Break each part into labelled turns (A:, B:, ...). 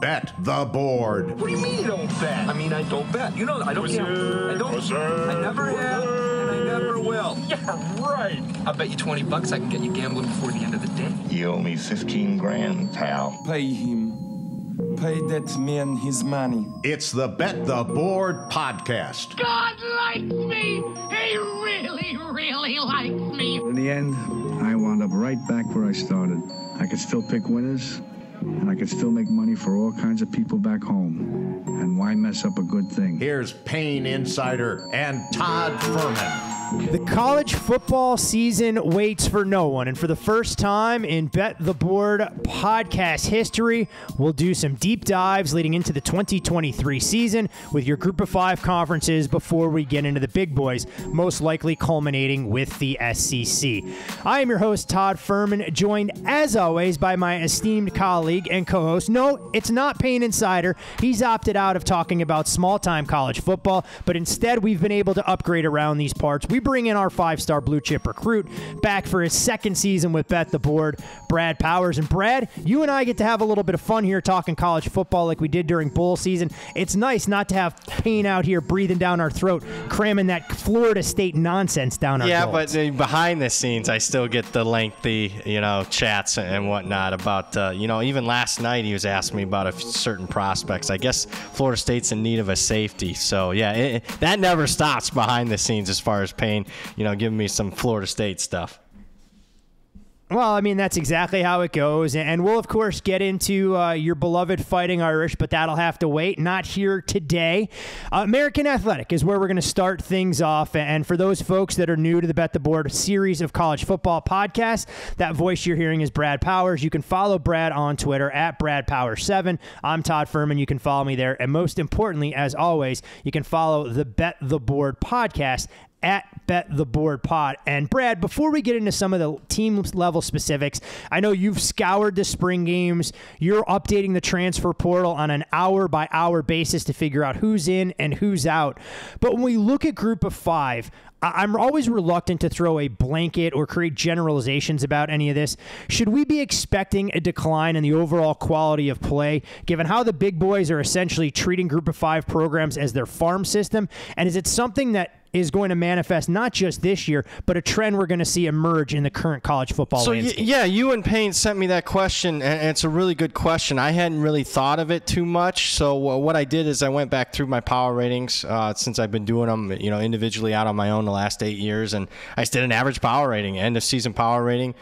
A: Bet the Board.
B: What do you mean you don't bet? I mean, I don't bet. You know, I don't gamble. I don't. I never have, and I never will. Yeah, right. I'll bet you $20 I can get you gambling before the end of the day.
C: You owe me 15 grand, pal.
D: Pay him. Pay that man his money.
A: It's the Bet the Board podcast.
E: God likes me. He really, really likes me.
F: In the end, I wound up right back where I started. I could still pick winners, and I could still make money for all kinds of people back home. And why mess up a good thing?
A: Here's Payne insider and Todd Furman.
G: The college football season waits for no one, and for the first time in Bet the Board podcast history, we'll do some deep dives leading into the 2023 season with your Group of 5 conferences before we get into the big boys, most likely culminating with the SEC. I am your host, Todd Furman, joined as always by my esteemed colleague and co-host. No, it's not Payne Insider. He's opted out of talking about small-time college football, but instead we've been able to upgrade around these parts. We bring in our 5-star blue chip recruit back for his second season with Bet the Board, Brad Powers. And Brad, you and I get to have a little bit of fun here talking college football like we did during bowl season. It's nice not to have Payne out here breathing down our throat, cramming that Florida State nonsense down our throats.
H: Yeah, but behind the scenes, I still get the lengthy, chats and whatnot about, even last night he was asking me about certain prospects. I guess Florida State's in need of a safety. So, yeah, that never stops behind the scenes as far as Payne, giving me some Florida State stuff.
G: Well, I mean, that's exactly how it goes. And we'll, of course, get into your beloved Fighting Irish, but that'll have to wait. Not here today. American Athletic is where we're going to start things off. And for those folks that are new to the Bet the Board series of college football podcasts, that voice you're hearing is Brad Powers. You can follow Brad on Twitter at BradPower7. I'm Todd Furman. You can follow me there. And most importantly, as always, you can follow the Bet the Board podcast at Bet the Board Pod. And Brad, before we get into some of the team level specifics, I know you've scoured the spring games. You're updating the transfer portal on an hour by hour basis to figure out who's in and who's out. But when we look at Group of 5, I'm always reluctant to throw a blanket or create generalizations about any of this. Should we be expecting a decline in the overall quality of play, given how the big boys are essentially treating Group of 5 programs as their farm system? And is it something that is going to manifest not just this year, but a trend we're going to see emerge in the current college football landscape?
H: Yeah, you and Payne sent me that question, and it's a really good question. I hadn't really thought of it too much, so what I did is I went back through my power ratings since I've been doing them, individually out on my own the last 8 years, and I just did an average power rating, end of season power rating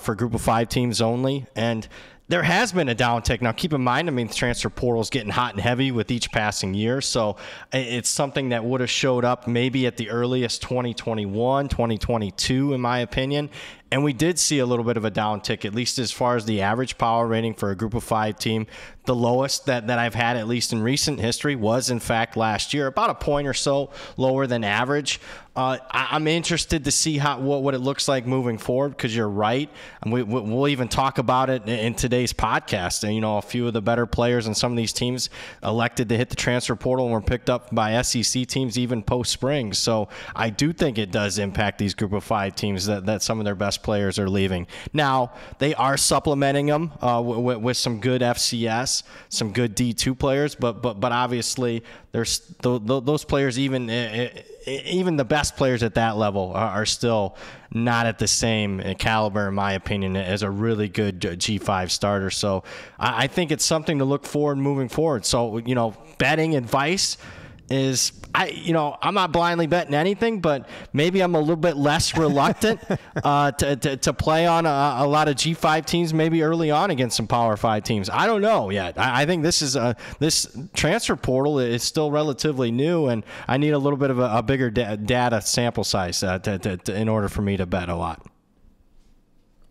H: for Group of 5 teams only, and there has been a downtick. Now, keep in mind, the transfer portal is getting hot and heavy with each passing year, so it's something that would have showed up maybe at the earliest 2021, 2022, in my opinion. And we did see a little bit of a downtick, at least as far as the average power rating for a Group of 5 team. The lowest that I've had, at least in recent history, was, in fact, last year, about a point or so lower than average. I'm interested to see what it looks like moving forward, because you're right. And we'll even talk about it in today's podcast. And, a few of the better players in some of these teams elected to hit the transfer portal and were picked up by SEC teams even post-spring. So I do think it does impact these Group of 5 teams that some of their best players are leaving. Now, they are supplementing them with some good FCS, some good D2 players, but obviously there's those players, even the best players at that level are still not at the same caliber, in my opinion, as a really good G5 starter. So I think it's something to look forward moving forward. So, betting advice is, I'm not blindly betting anything, but maybe I'm a little bit less reluctant to play on a lot of G5 teams maybe early on against some Power 5 teams. I don't know yet. I think this transfer portal is still relatively new, and I need a little bit of a bigger data sample size in order for me to bet a lot.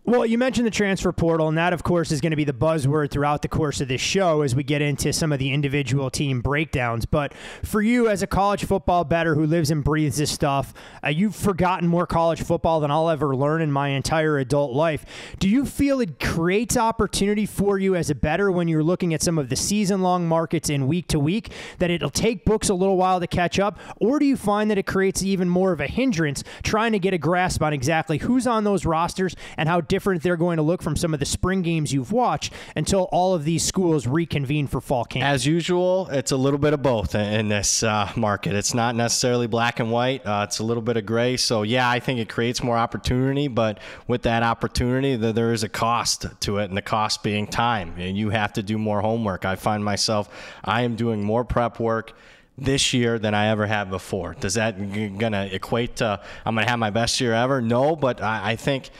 G: Well, you mentioned the transfer portal, and that, of course, is going to be the buzzword throughout the course of this show as we get into some of the individual team breakdowns. But for you, as a college football bettor who lives and breathes this stuff, you've forgotten more college football than I'll ever learn in my entire adult life. Do you feel it creates opportunity for you as a bettor when you're looking at some of the season-long markets in week to week, that it'll take books a little while to catch up? Or do you find that it creates even more of a hindrance trying to get a grasp on exactly who's on those rosters and how different they're going to look from some of the spring games you've watched until all of these schools reconvene for fall camp?
H: As usual, it's a little bit of both in this market. It's not necessarily black and white. It's a little bit of gray. So, yeah, I think it creates more opportunity, but with that opportunity, there is a cost to it, and the cost being time. And you have to do more homework. I find myself, I am doing more prep work this year than I ever have before. Does that going to equate to I'm going to have my best year ever? No, but I think,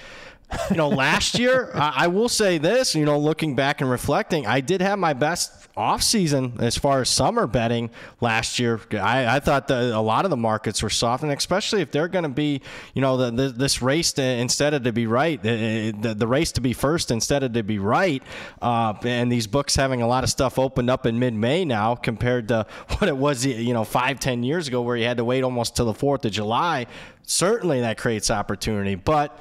H: last year, I will say this, looking back and reflecting, I did have my best offseason as far as summer betting last year. I thought that a lot of the markets were soft, and especially if they're going to be, this race instead of to be right, the race to be first instead of to be right, and these books having a lot of stuff opened up in mid-May now compared to what it was, 5-10 years ago where you had to wait almost till the 4th of July. Certainly that creates opportunity, but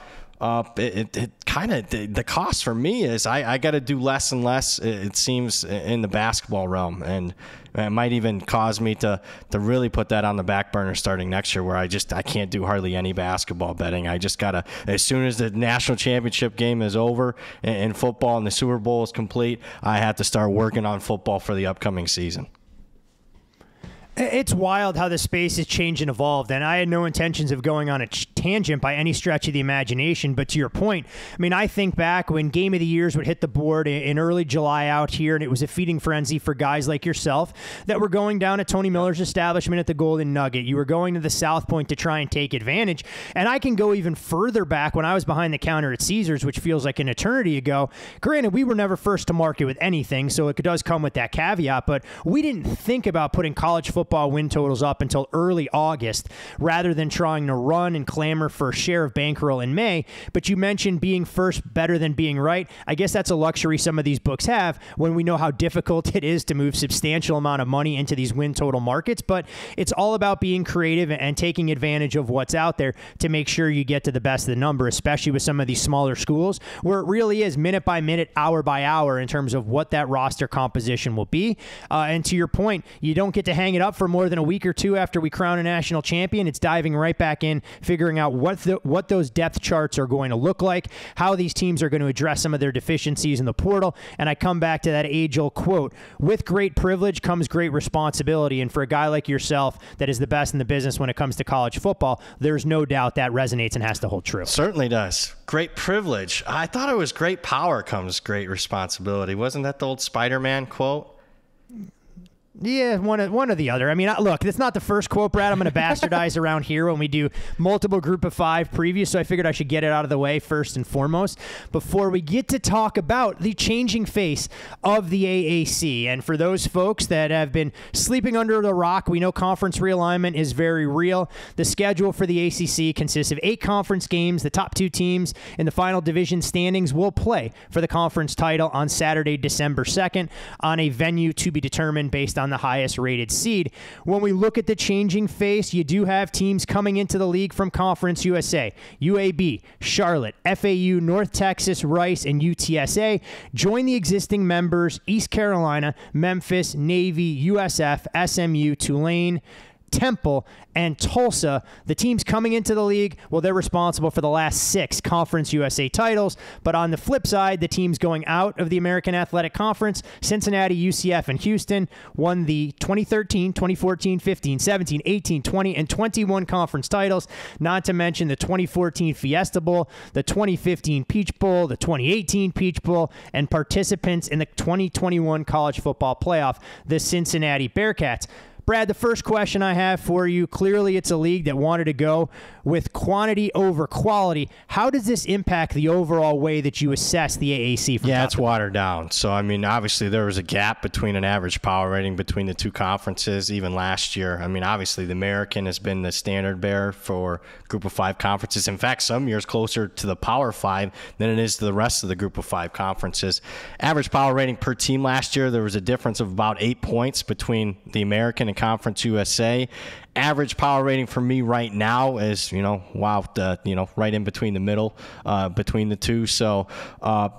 H: it kind of, the cost for me is I got to do less and less, it seems, in the basketball realm. And it might even cause me to really put that on the back burner starting next year, where I can't do hardly any basketball betting. I just got to, as soon as the national championship game is over and football and the Super Bowl is complete, I have to start working on football for the upcoming season.
G: It's wild how the space has changed and evolved, and I had no intentions of going on a tangent by any stretch of the imagination, but to your point, I think back when Game of the Years would hit the board in early July out here, and it was a feeding frenzy for guys like yourself that were going down to Tony Miller's establishment at the Golden Nugget. You were going to the South Point to try and take advantage, and I can go even further back when I was behind the counter at Caesars, which feels like an eternity ago. Granted, we were never first to market with anything, so it does come with that caveat, but we didn't think about putting college football win totals up until early August, rather than trying to run and clamor for a share of bankroll in May. But you mentioned being first better than being right. I guess that's a luxury some of these books have when we know how difficult it is to move substantial amount of money into these win total markets. But it's all about being creative and taking advantage of what's out there to make sure you get to the best of the number, especially with some of these smaller schools where it really is minute by minute, hour by hour in terms of what that roster composition will be. And to your point, you don't get to hang it up for more than a week or two after we crown a national champion. It's diving right back in, figuring out what those depth charts are going to look like, how these teams are going to address some of their deficiencies in the portal. And I come back to that age-old quote, with great privilege comes great responsibility. And for a guy like yourself that is the best in the business when it comes to college football, there's no doubt that resonates and has to hold true.
H: Certainly does. Great privilege. I thought it was great power comes great responsibility. Wasn't that the old Spider-Man quote?
G: Yeah, one or the other. Look, it's not the first quote, Brad, I'm going to bastardize around here when we do multiple Group of 5 previews, so I figured I should get it out of the way first and foremost before we get to talk about the changing face of the AAC. And for those folks that have been sleeping under the rock, we know conference realignment is very real. The schedule for the ACC consists of 8 conference games. The top 2 teams in the final division standings will play for the conference title on Saturday, December 2nd, on a venue to be determined based on the highest rated seed. When we look at the changing face, you do have teams coming into the league from Conference USA. UAB, Charlotte, FAU, North Texas, Rice, and UTSA join the existing members East Carolina, Memphis, Navy, USF, SMU, Tulane, Temple, and Tulsa. The teams coming into the league, well, they're responsible for the last 6 Conference USA titles. But on the flip side, the teams going out of the American Athletic Conference, Cincinnati, UCF, and Houston, won the 2013, 2014, 15, 17, 18, 20, and 21 conference titles, not to mention the 2014 Fiesta Bowl, the 2015 Peach Bowl, the 2018 Peach Bowl, and participants in the 2021 College Football Playoff, the Cincinnati Bearcats. Brad, the first question I have for you, clearly it's a league that wanted to go with quantity over quality. How does this impact the overall way that you assess the AAC?
H: Yeah, it's watered down. So, obviously there was a gap between an average power rating between the 2 conferences, even last year. Obviously the American has been the standard bearer for Group of 5 conferences. In fact, some years closer to the Power 5 than it is to the rest of the Group of 5 conferences. Average power rating per team last year, there was a difference of about 8 points between the American and Conference USA, Average power rating for me right now is, right in between the middle, between the two. So,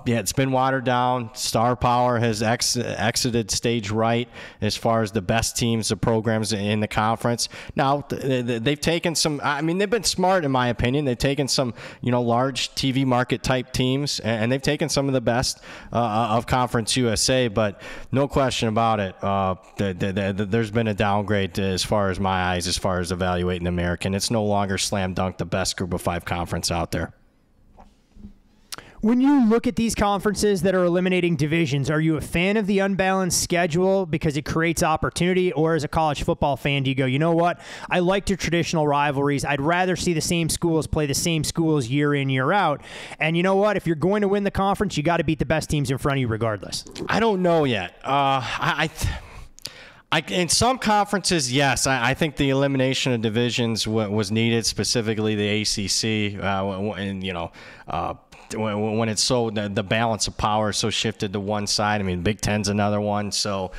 H: it's been watered down. Star Power has exited stage right as far as the best teams, the programs in the conference. Now, they've taken some, they've been smart in my opinion. They've taken some, large TV market type teams, and they've taken some of the best of Conference USA, but no question about it. There's been a downgrade as far as my eyes, as far as evaluating the American. It's no longer slam dunk the best group of 5 conference out there.
G: When you look at these conferences that are eliminating divisions, are you a fan of the unbalanced schedule because it creates opportunity, or as a college football fan, do you go, you know what, I like the traditional rivalries. I'd rather see the same schools play the same schools year in, year out. And you know what, if you're going to win the conference, you got to beat the best teams in front of you regardless. I
H: don't know yet. In some conferences, yes, I think the elimination of divisions was needed, specifically the ACC, when it's so the balance of power is so shifted to one side. Big Ten's another one. So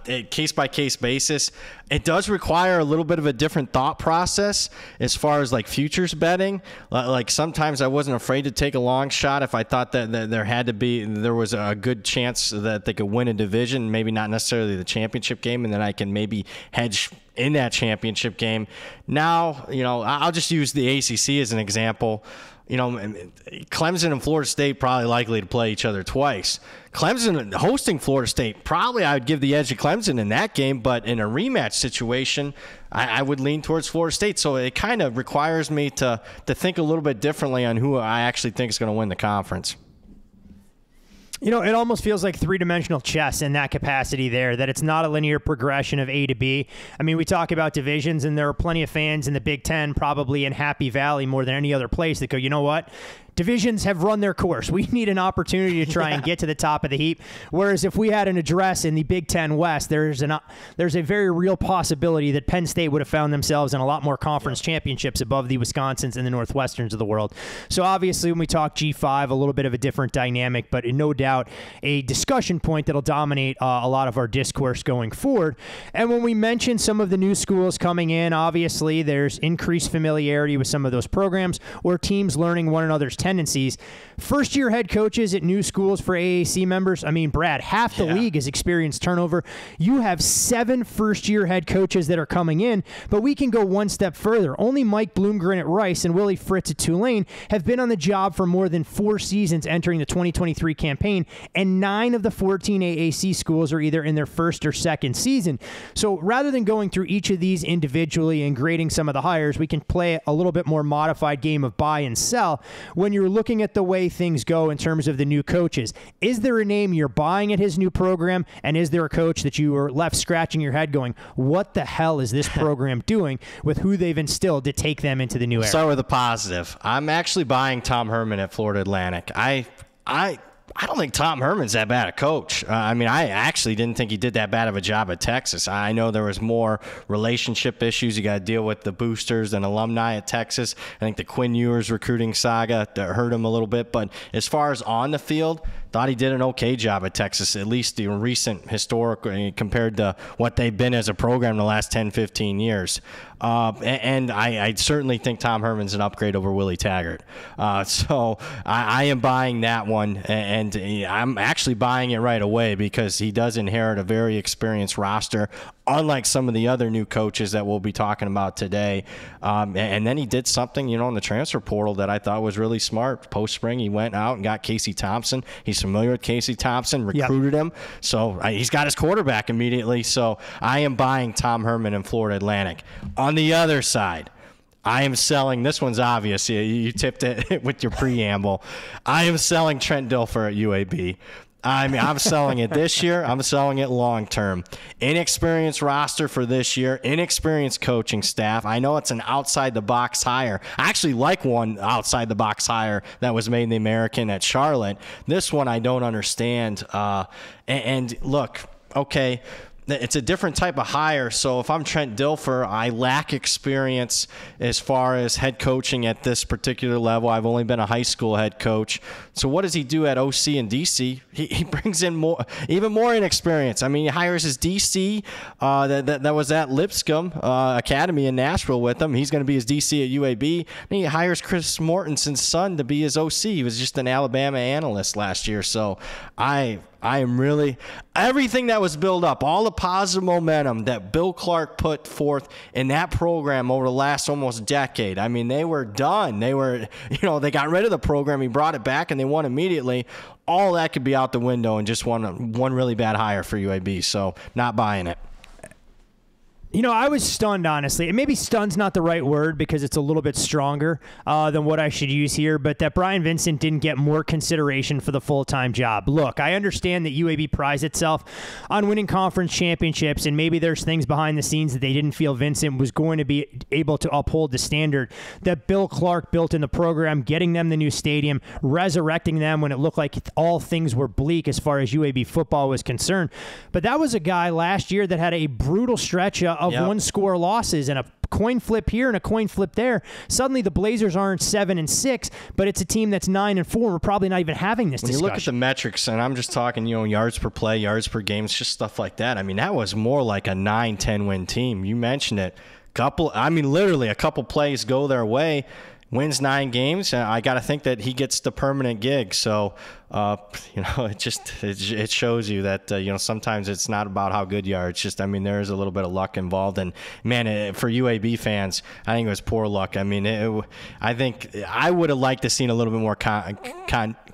H: case by case basis, it does require a little bit of a different thought process as far as like futures betting. Like sometimes I wasn't afraid to take a long shot if I thought that there was a good chance that they could win a division, maybe not necessarily the championship game, and then I can maybe hedge in that championship game. Now, I'll just use the ACC as an example. Clemson and Florida State probably likely to play each other twice. Clemson hosting Florida State, probably I would give the edge to Clemson in that game, but in a rematch situation, I would lean towards Florida State. So it kind of requires me to think a little bit differently on who I actually think is going to win the conference.
G: It almost feels like three-dimensional chess in that capacity there, that it's not a linear progression of A to B. We talk about divisions, and there are plenty of fans in the Big Ten, probably in Happy Valley more than any other place, that go, you know what? Divisions have run their course. We need an opportunity to try and get to the top of the heap. Whereas if we had an address in the Big Ten West, there's a very real possibility that Penn State would have found themselves in a lot more conference championships above the Wisconsins and the Northwesterns of the world. So obviously when we talk G5, a little bit of a different dynamic, but no doubt a discussion point that'll dominate a lot of our discourse going forward. And when we mention some of the new schools coming in, obviously there's increased familiarity with some of those programs or teams learning one another's tendencies. First-year head coaches at new schools for AAC members. Brad, half the league has experienced turnover. You have 7 first-year head coaches that are coming in, but we can go one step further. Only Mike Bloomgren at Rice and Willie Fritz at Tulane have been on the job for more than 4 seasons entering the 2023 campaign, and 9 of the 14 AAC schools are either in their first or second season. So rather than going through each of these individually and grading some of the hires, we can play a little bit more modified game of buy and sell. When you're looking at the way things go in terms of the new coaches, is there a name you're buying at his new program, and is there a coach that you were left scratching your head going, what the hell is this program doing with who they've instilled to take them into the new era?
H: Start with a positive. I'm actually buying Tom Herman at Florida Atlantic. I don't think Tom Herman's that bad a coach. I actually didn't think he did that bad of a job at Texas. I know there was more relationship issues. You got to deal with the boosters and alumni at Texas. I think the Quinn Ewers recruiting saga hurt him a little bit. But as far as on the field, thought he did an okay job at Texas, at least the recent historic compared to what they've been as a program the last 10, 15 years. And I certainly think Tom Herman's an upgrade over Willie Taggart. So I am buying that one, and I'm actually buying it right away because he does inherit a very experienced roster, unlike some of the other new coaches that we'll be talking about today. And then he did something, in the transfer portal that I thought was really smart. Post-spring, he went out and got Casey Thompson. He's familiar with Casey Thompson, recruited him. So he's got his quarterback immediately. So I am buying Tom Herman in Florida Atlantic. On the other side, I am selling, this one's obvious, you tipped it with your preamble. I am selling Trent Dilfer at UAB. I'm selling it this year. I'm selling it long term. Inexperienced roster for this year. Inexperienced coaching staff. I know it's an outside the box hire. I actually like one outside the box hire that was made in the American at Charlotte. This one I don't understand. And look, okay, it's a different type of hire. So if I'm Trent Dilfer, I lack experience as far as head coaching at this particular level. I've only been a high school head coach. So what does he do at OC and DC? He brings in even more inexperience. I mean, he hires his DC that was at Lipscomb Academy in Nashville with him. He's going to be his DC at UAB. And he hires Chris Mortenson's son to be his OC. He was just an Alabama analyst last year. So I am really, everything that was built up, all the positive momentum that Bill Clark put forth in that program over the last almost decade. I mean, they were done. They were, they got rid of the program. He brought it back and they won immediately. All that could be out the window and just one really bad hire for UAB. So not buying it.
G: I was stunned, honestly. And maybe stunned's not the right word because it's a little bit stronger than what I should use here, but that Brian Vincent didn't get more consideration for the full-time job. Look, I understand that UAB prides itself on winning conference championships, and maybe there's things behind the scenes that they didn't feel Vincent was going to be able to uphold the standard that Bill Clark built in the program, getting them the new stadium, resurrecting them when it looked like all things were bleak as far as UAB football was concerned. But that was a guy last year that had a brutal stretch of one-score losses and a coin flip here and a coin flip there. Suddenly the Blazers aren't 7-6, but it's a team that's 9-4. We're probably not even having this discussion.
H: When you look at the metrics, and I'm just talking, yards per play, yards per game, it's just stuff like that. I mean, that was more like a 9-10 win team. You mentioned it. Literally a couple plays go their way. Wins 9 games. I got to think that he gets the permanent gig. So, it shows you that, sometimes it's not about how good you are. It's just, there is a little bit of luck involved. And, man, for UAB fans, I think it was poor luck. I think I would have liked to seen a little bit more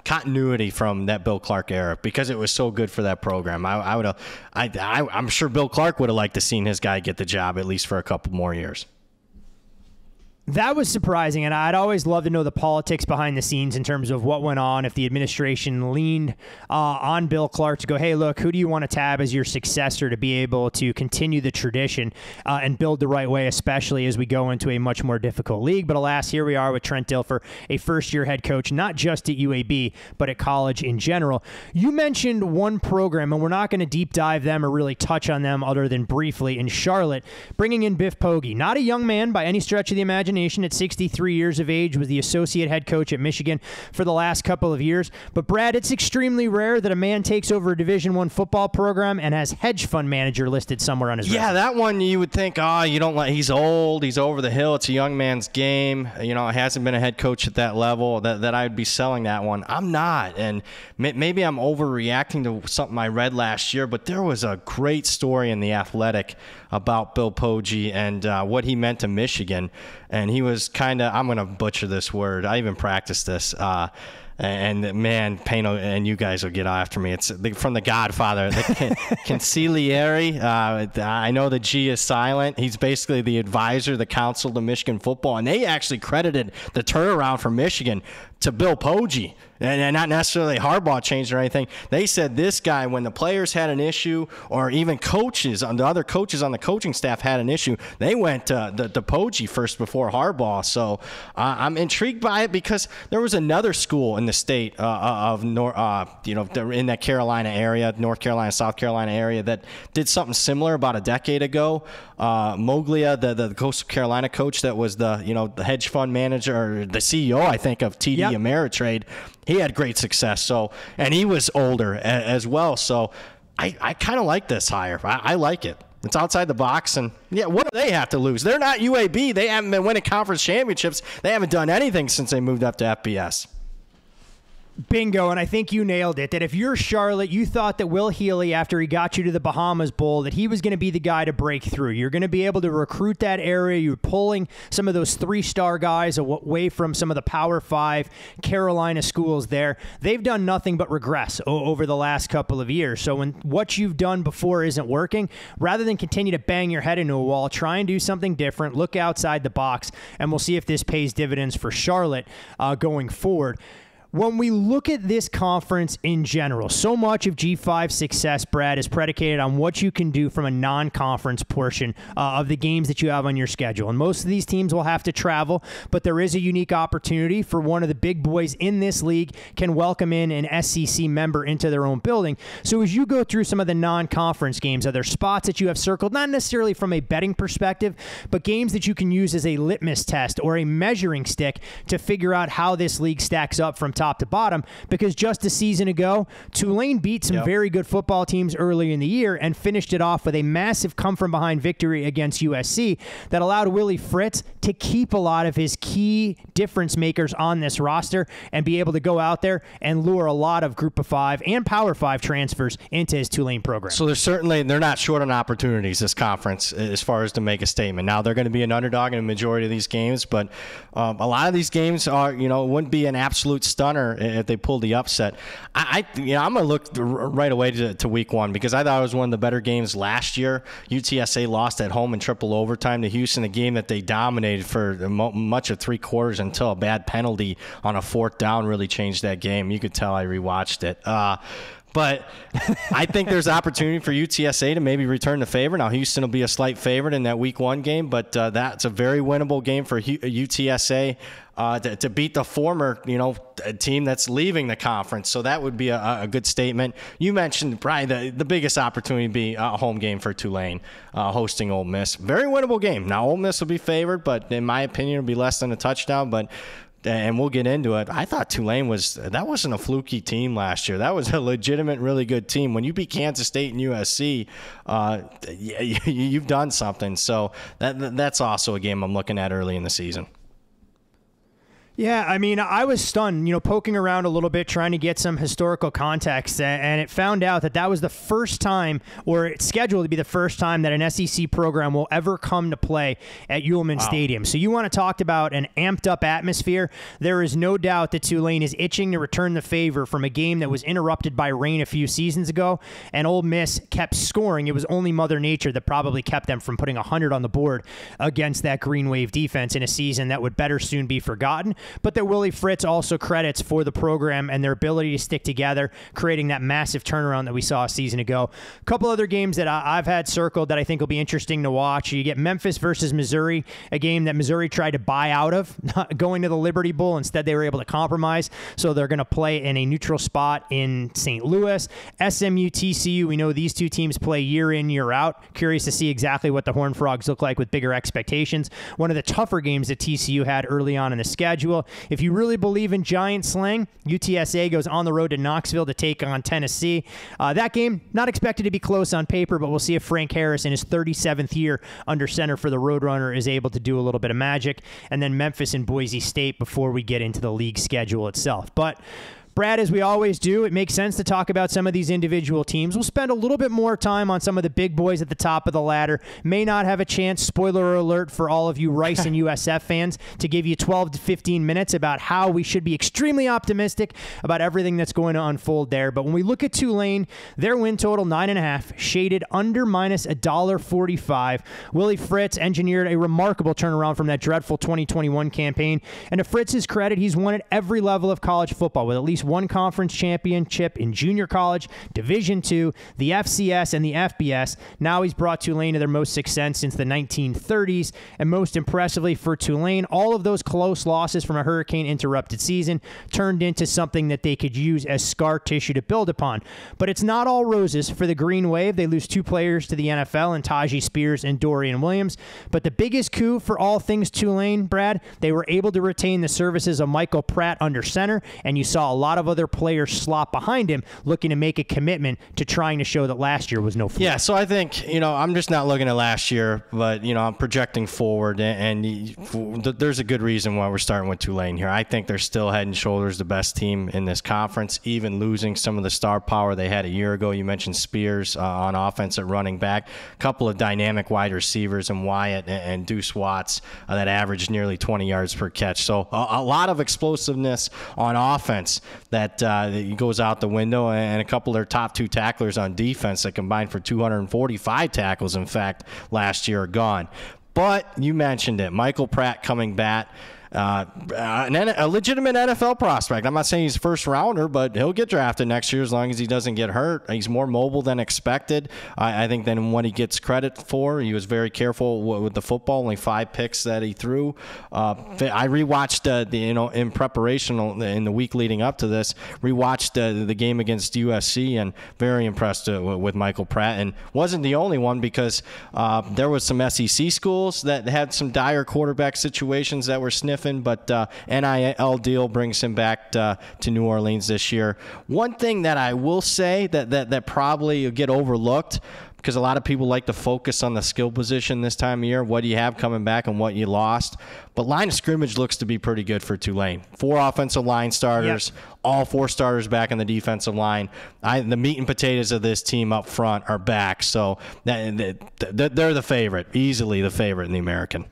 H: continuity from that Bill Clark era because it was so good for that program. I'm sure Bill Clark would have liked to seen his guy get the job at least for a couple more years.
G: That was surprising, and I'd always love to know the politics behind the scenes in terms of what went on, if the administration leaned on Bill Clark to go, hey, look, who do you want to tab as your successor to be able to continue the tradition and build the right way, especially as we go into a much more difficult league. But alas, here we are with Trent Dilfer, a first-year head coach, not just at UAB, but at college in general. You mentioned one program, and we're not going to deep dive them or really touch on them other than briefly, in Charlotte, bringing in Biff Poggi. Not a young man by any stretch of the imagination. At 63 years of age, was the associate head coach at Michigan for the last couple of years. But Brad, it's extremely rare that a man takes over a Division I football program and has hedge fund manager listed somewhere on his resume.
H: Yeah, that one you would think, he's old, he's over the hill, it's a young man's game. It hasn't been a head coach at that level that I'd be selling that one. I'm not, and maybe I'm overreacting to something I read last year, but there was a great story in The Athletic about Bill Poggi and what he meant to Michigan. And he was kind of, I'm going to butcher this word. I even practiced this. And man, Payne and you guys will get after me. It's from The Godfather, the consigliere. I know the G is silent. He's basically the advisor, the counsel to Michigan football. And they actually credited the turnaround for Michigan to Bill Poggi. And not necessarily Harbaugh changed or anything. They said this guy, when the players had an issue, or even coaches, the other coaches on the coaching staff had an issue, they went to Poggi first before Harbaugh. So I'm intrigued by it because there was another school in the state of in that Carolina area, North Carolina, South Carolina area, that did something similar about a decade ago. Moglia, the Coastal Carolina coach that was the hedge fund manager, or the CEO, I think, of TD Ameritrade. He had great success. So, and he was older as well. So I kind of like this hire. I like it. It's outside the box. And what do they have to lose? They're not UAB. They haven't been winning conference championships. They haven't done anything since they moved up to FBS.
G: Bingo, and I think you nailed it, that if you're Charlotte, you thought that Will Healy, after he got you to the Bahamas Bowl, that he was going to be the guy to break through. You're going to be able to recruit that area. You're pulling some of those 3-star guys away from some of the Power 5 Carolina schools there. They've done nothing but regress over the last couple of years. So when what you've done before isn't working, rather than continue to bang your head into a wall, try and do something different, look outside the box, and we'll see if this pays dividends for Charlotte going forward. When we look at this conference in general, so much of G5 success, Brad, is predicated on what you can do from a non-conference portion of the games that you have on your schedule. And most of these teams will have to travel, but there is a unique opportunity for one of the big boys in this league can welcome in an SEC member into their own building. So as you go through some of the non-conference games, are there spots that you have circled, not necessarily from a betting perspective, but games that you can use as a litmus test or a measuring stick to figure out how this league stacks up from top to bottom? Because just a season ago, Tulane beat some very good football teams early in the year and finished it off with a massive come-from-behind victory against USC that allowed Willie Fritz to keep a lot of his key difference makers on this roster and be able to go out there and lure a lot of Group of Five and Power Five transfers into his Tulane program.
H: So they're not short on opportunities, this conference, as far as to make a statement. Now, they're going to be an underdog in a majority of these games, but a lot of these games are, it wouldn't be an absolute stunner if they pulled the upset. I'm going to look right away to week one because I thought it was one of the better games last year. UTSA lost at home in triple overtime to Houston, a game that they dominated for much of 3 quarters until a bad penalty on a 4th down really changed that game. You could tell I rewatched it. But I think there's opportunity for UTSA to maybe return the favor. Now, Houston will be a slight favorite in that week 1 game, but that's a very winnable game for UTSA to beat the former, team that's leaving the conference. So that would be a good statement. You mentioned probably the biggest opportunity would be a home game for Tulane hosting Ole Miss. Very winnable game. Now, Ole Miss will be favored, but in my opinion, it'll be less than a touchdown. And we'll get into it. I thought Tulane wasn't a fluky team last year. That was a legitimate, really good team. When you beat Kansas State and USC, you've done something. So that's also a game I'm looking at early in the season.
G: Yeah, I mean, I was stunned, poking around a little bit, trying to get some historical context, and it found out that was the first time, or it's scheduled to be the first time, that an SEC program will ever come to play at Ullman Stadium. So you want to talk about an amped-up atmosphere. There is no doubt that Tulane is itching to return the favor from a game that was interrupted by rain a few seasons ago, and Ole Miss kept scoring. It was only Mother Nature that probably kept them from putting 100 on the board against that Green Wave defense in a season that would better soon be forgotten. But that Willie Fritz also credits for the program and their ability to stick together, creating that massive turnaround that we saw a season ago. A couple other games that I've had circled that I think will be interesting to watch. You get Memphis versus Missouri, a game that Missouri tried to buy out of, not going to the Liberty Bowl. Instead, they were able to compromise, so they're going to play in a neutral spot in St. Louis. SMU, TCU, we know these two teams play year in, year out. Curious to see exactly what the Horned Frogs look like with bigger expectations. One of the tougher games that TCU had early on in the schedule. If you really believe in giant slang, UTSA goes on the road to Knoxville to take on Tennessee. That game, not expected to be close on paper, but we'll see if Frank Harris in his 37th year under center for the Roadrunner is able to do a little bit of magic. And then Memphis and Boise State before we get into the league schedule itself. But Brad, as we always do, it makes sense to talk about some of these individual teams. We'll spend a little bit more time on some of the big boys at the top of the ladder. May not have a chance, spoiler alert for all of you Rice and USF fans, to give you 12 to 15 minutes about how we should be extremely optimistic about everything that's going to unfold there. But when we look at Tulane, their win total 9.5, shaded under minus $1.45. Willie Fritz engineered a remarkable turnaround from that dreadful 2021 campaign. And to Fritz's credit, he's won at every level of college football with at least one conference championship in junior college, Division II, the FCS, and the FBS. Now he's brought Tulane to their most success since the 1930s, and most impressively for Tulane, all of those close losses from a hurricane-interrupted season turned into something that they could use as scar tissue to build upon. But it's not all roses for the Green Wave. They lose 2 players to the NFL in Tajee Spears and Dorian Williams. But the biggest coup for all things Tulane, Brad, they were able to retain the services of Michael Pratt under center, and you saw a lot of other players slot behind him looking to make a commitment to trying to show that last year was no fluke.
H: Yeah, so I think, I'm just not looking at last year, but, I'm projecting forward, and there's a good reason why we're starting with Tulane here. I think they're still head and shoulders the best team in this conference, even losing some of the star power they had a year ago. You mentioned Spears on offense at running back, a couple of dynamic wide receivers in Wyatt and Deuce Watts that averaged nearly 20 yards per catch. So a lot of explosiveness on offense that goes out the window, and a couple of their top 2 tacklers on defense that combined for 245 tackles, in fact, last year are gone. But you mentioned it, Michael Pratt coming back. a legitimate NFL prospect. I'm not saying he's a first rounder, but he'll get drafted next year as long as he doesn't get hurt. He's more mobile than expected, I think, than what he gets credit for. He was very careful with the football, only 5 picks that he threw. I rewatched in preparation in the week leading up to this, rewatched the game against USC, and very impressed with Michael Pratt. And wasn't the only one, because there was some SEC schools that had some dire quarterback situations that were sniffing, but NIL deal brings him back to New Orleans this year. One thing that I will say that probably will get overlooked, because a lot of people like to focus on the skill position this time of year, what do you have coming back and what you lost. But line of scrimmage looks to be pretty good for Tulane. 4 offensive line starters, all 4 starters back on the defensive line. The meat and potatoes of this team up front are back, so they're the favorite, easily the favorite in the American.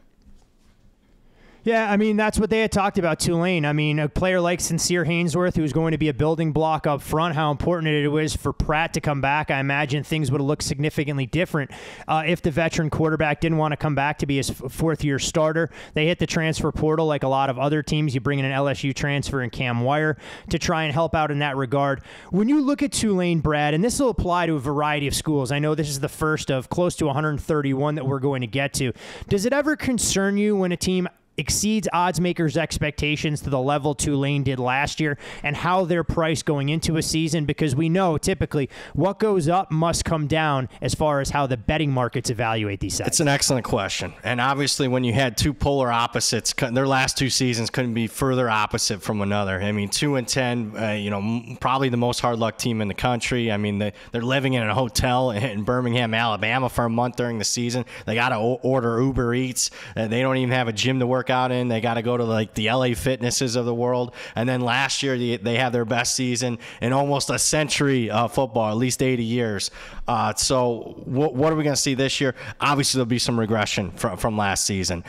G: Yeah, I mean, that's what they had talked about, Tulane. I mean, a player like Sincere Haynesworth, who's going to be a building block up front, how important it was for Pratt to come back. I imagine things would have looked significantly different if the veteran quarterback didn't want to come back to be his 4th-year starter. They hit the transfer portal like a lot of other teams. You bring in an LSU transfer and Cam Wire to try and help out in that regard. When you look at Tulane, Brad, and this will apply to a variety of schools. I know this is the first of close to 131 that we're going to get to. Does it ever concern you when a team exceeds odds makers' expectations to the level Tulane did last year, and how they're priced going into a season? Because we know typically what goes up must come down as far as how the betting markets evaluate these sides.
H: It's an excellent question. And obviously when you had 2 polar opposites, their last 2 seasons couldn't be further opposite from another. I mean, 2-10, probably the most hard luck team in the country. I mean, they're living in a hotel in Birmingham, Alabama for a month during the season. They got to order Uber Eats. They don't even have a gym to work out in. They got to go to like the LA Fitnesses of the world. And then last year they have their best season in almost a century of football, at least 80 years. So what are we going to see this year? Obviously there'll be some regression from last season.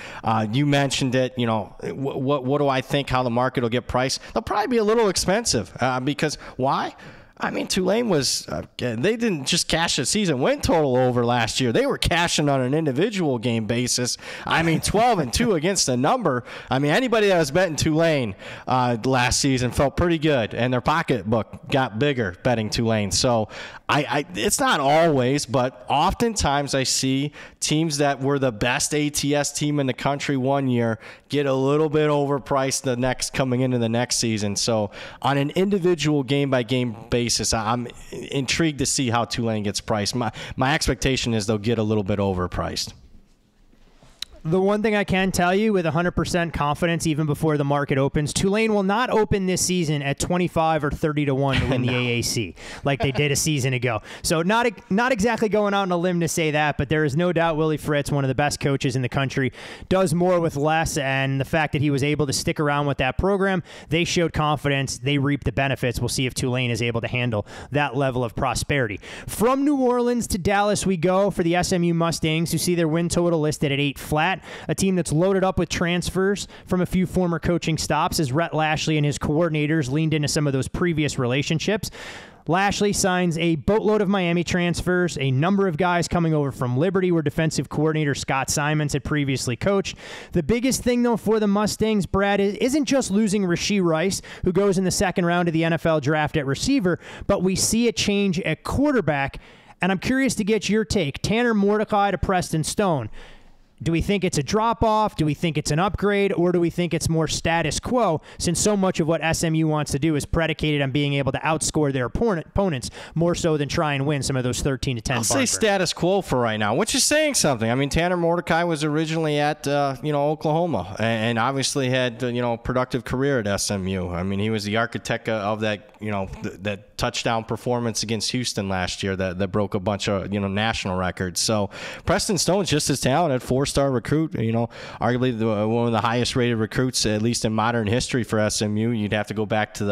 H: You mentioned it. What do I think how the market will get priced? They'll probably be a little expensive because why? I mean, Tulane was they didn't just cash a season win total over last year. They were cashing on an individual game basis. I mean, 12-2 against the number. I mean, anybody that was betting Tulane last season felt pretty good, and their pocketbook got bigger betting Tulane. So it's not always, but oftentimes I see teams that were the best ATS team in the country one year get a little bit overpriced coming into the next season. So on an individual game-by-game basis, I'm intrigued to see how Tulane gets priced. My expectation is they'll get a little bit overpriced.
G: The one thing I can tell you with 100% confidence, even before the market opens, Tulane will not open this season at 25 or 30 to 1 to win the AAC like they did a season ago. So not exactly going out on a limb to say that, but there is no doubt Willie Fritz, one of the best coaches in the country, does more with less, and the fact that he was able to stick around with that program, they showed confidence. They reaped the benefits. We'll see if Tulane is able to handle that level of prosperity. From New Orleans to Dallas we go for the SMU Mustangs, who see their win total listed at 8 flat. A team that's loaded up with transfers from a few former coaching stops as Rhett Lashley and his coordinators leaned into some of those previous relationships. Lashley signs a boatload of Miami transfers, a number of guys coming over from Liberty, where defensive coordinator Scott Simons had previously coached. The biggest thing, though, for the Mustangs, Brad, isn't just losing Rashee Rice, who goes in the second round of the NFL draft at receiver, but we see a change at quarterback, and I'm curious to get your take. Tanner Mordecai to Preston Stone. Do we think it's a drop-off? Do we think it's an upgrade? Or do we think it's more status quo, since so much of what SMU wants to do is predicated on being able to outscore their opponents more so than try and win some of those 13-10
H: I'll say status quo for right now, which is saying something. I mean, Tanner Mordecai was originally at Oklahoma and obviously had a productive career at SMU. I mean, he was the architect of that that touchdown performance against Houston last year that broke a bunch of national records. So Preston Stone's just as talented, 4-star recruit, arguably one of the highest rated recruits, at least in modern history for SMU. You'd have to go back to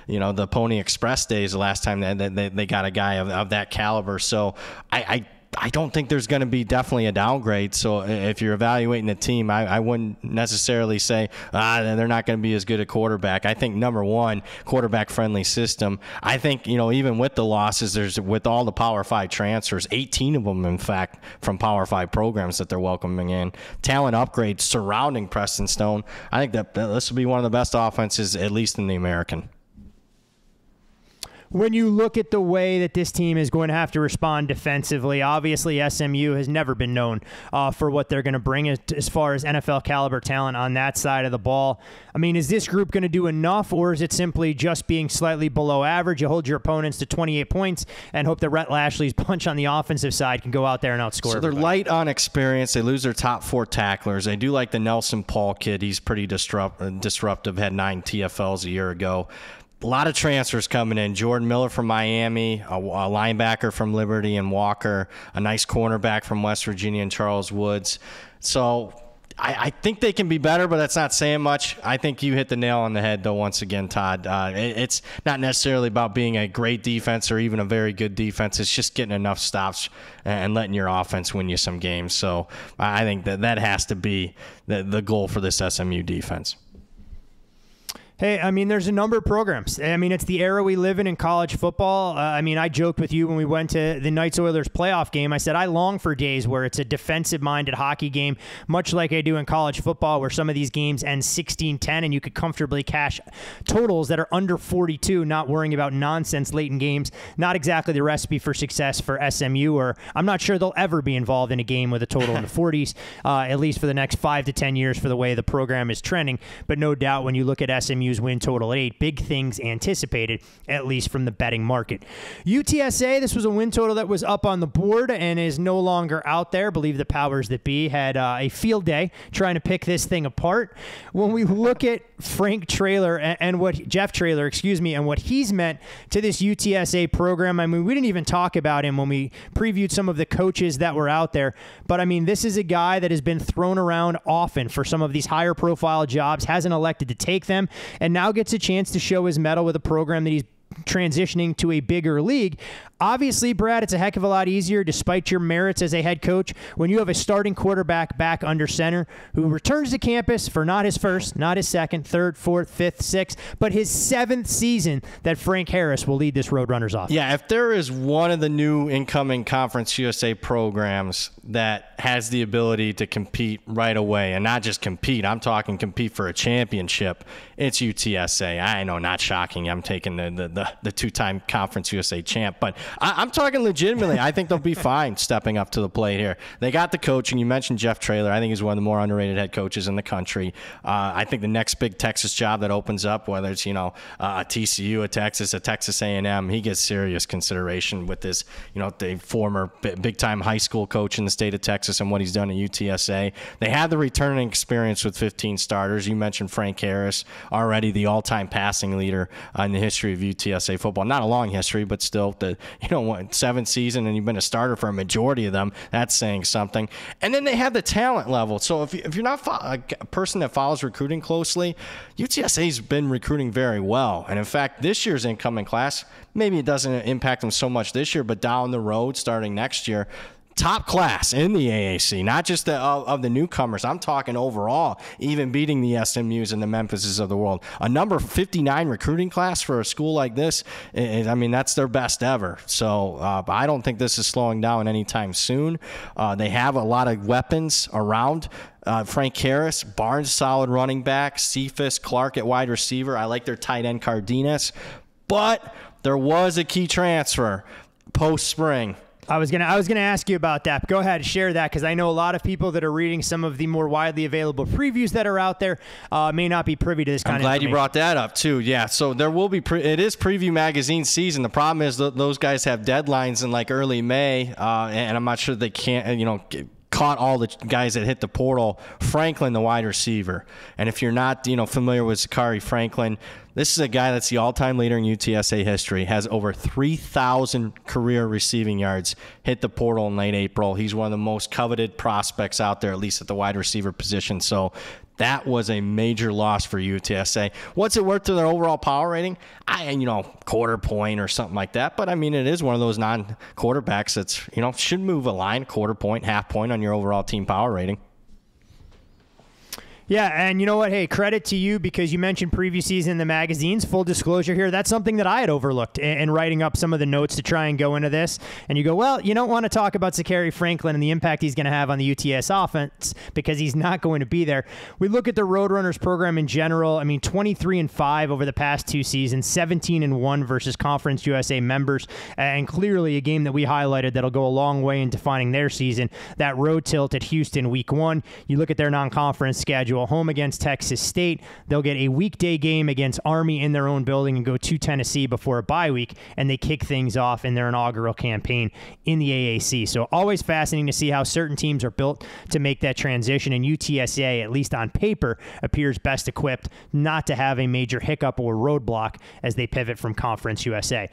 H: the Pony Express days, the last time that they got a guy of that caliber. So I I don't think there's going to be definitely a downgrade. So if you're evaluating the team, I wouldn't necessarily say they're not going to be as good a quarterback. I think, number one, quarterback-friendly system. I think, even with the losses, with all the Power 5 transfers, 18 of them, in fact, from Power 5 programs that they're welcoming in, talent upgrades surrounding Preston Stone, I think that this will be one of the best offenses, at least in the American.
G: When you look at the way that this team is going to have to respond defensively, obviously SMU has never been known for what they're going to bring as far as NFL caliber talent on that side of the ball. I mean, is this group going to do enough, or is it simply just being slightly below average? You hold your opponents to 28 points and hope that Rhett Lashley's punch on the offensive side can go out there and outscore
H: So they're
G: everybody.
H: light on experience. They lose their top 4 tacklers. They do like the Nelson Paul kid. He's pretty disruptive, had 9 TFLs a year ago. A lot of transfers coming in. Jordan Miller from Miami, a linebacker from Liberty and Walker, a nice cornerback from West Virginia and Charles Woods. So I think they can be better, but that's not saying much. I think you hit the nail on the head, though, once again, Todd. It's not necessarily about being a great defense or even a very good defense. It's just getting enough stops and letting your offense win you some games. So I think that has to be the goal for this SMU defense.
G: Hey, I mean, there's a number of programs. I mean, it's the era we live in college football. I mean, I joked with you when we went to the Knights-Oilers playoff game. I said I long for days where it's a defensive-minded hockey game, much like I do in college football, where some of these games end 16-10 and you could comfortably cash totals that are under 42, not worrying about nonsense late in games. Not exactly the recipe for success for SMU, or I'm not sure they'll ever be involved in a game with a total in the 40s, at least for the next 5 to 10 years for the way the program is trending. But no doubt when you look at SMU, win total at 8. Big things anticipated, at least from the betting market. UTSA, this was a win total that was up on the board and is no longer out there. I believe the powers that be had a field day trying to pick this thing apart. When we look at Jeff Traylor, and what he's meant to this UTSA program, I mean, we didn't even talk about him when we previewed some of the coaches that were out there. But I mean, this is a guy that has been thrown around often for some of these higher profile jobs, hasn't elected to take them, and now gets a chance to show his mettle with a program that he's transitioning to a bigger league. Obviously, Brad, it's a heck of a lot easier, despite your merits as a head coach, when you have a starting quarterback back under center who returns to campus for not his first, not his second, third, fourth, fifth, sixth, but his 7th season that Frank Harris will lead this Roadrunners offense.
H: Yeah, if there is one of the new incoming Conference USA programs that has the ability to compete right away, and not just compete, I'm talking compete for a championship, it's UTSA. I know, not shocking. I'm taking the two-time Conference USA champ, but I'm talking legitimately. I think they'll be fine stepping up to the plate here. They got the coaching. You mentioned Jeff Traylor. I think he's one of the more underrated head coaches in the country. I think the next big Texas job that opens up, whether it's a TCU, a Texas A&M, he gets serious consideration with this. The former big-time high school coach in the state of Texas and what he's done at UTSA. They have the returning experience with 15 starters. You mentioned Frank Harris, already the all-time passing leader in the history of UTSA football. Not a long history, but still the 7th season, and you've been a starter for a majority of them. That's saying something. And then they have the talent level. So if you're not a person that follows recruiting closely, UTSA's been recruiting very well. And in fact, this year's incoming class, maybe it doesn't impact them so much this year, but down the road, starting next year, top class in the AAC, not just of the newcomers. I'm talking overall, even beating the SMUs and the Memphises of the world. A number 59 recruiting class for a school like this, that's their best ever. So I don't think this is slowing down anytime soon. They have a lot of weapons around. Frank Harris, Barnes, solid running back, Cephas, Clark at wide receiver. I like their tight end Cardenas. But there was a key transfer post-spring.
G: I was gonna ask you about that. Go ahead, share that, because I know a lot of people that are reading some of the more widely available previews that are out there may not be privy to this kind of information.
H: I'm glad you brought that up too. Yeah, so there will be. It is Preview Magazine season. The problem is those guys have deadlines in like early May, and I'm not sure they can't. Caught all the guys that hit the portal. Franklin, the wide receiver, and if you're not familiar with Zachary Franklin, this is a guy that's the all-time leader in UTSA history, has over 3,000 career receiving yards, hit the portal in late April. He's one of the most coveted prospects out there, at least at the wide receiver position. So That was a major loss for UTSA. What's it worth to their overall power rating? Quarter point or something like that. But, I mean, it is one of those non-quarterbacks that's, should move a line, quarter point, half point on your overall team power rating.
G: Yeah, and you know what? Hey, credit to you because you mentioned previous season in the magazines. Full disclosure here, that's something that I had overlooked in writing up some of the notes to try and go into this. And you go, well, you don't want to talk about Zachary Franklin and the impact he's going to have on the UTS offense because he's not going to be there. We look at the Roadrunners program in general. I mean, 23-5 over the past 2 seasons, 17-1 versus Conference USA members, and clearly a game that we highlighted that'll go a long way in defining their season. That road tilt at Houston week 1. You look at their non-conference schedule. Home against Texas State. They'll get a weekday game against Army in their own building and go to Tennessee before a bye week, and they kick things off in their inaugural campaign in the AAC. So always fascinating to see how certain teams are built to make that transition, and UTSA, at least on paper, appears best equipped not to have a major hiccup or roadblock as they pivot from Conference USA.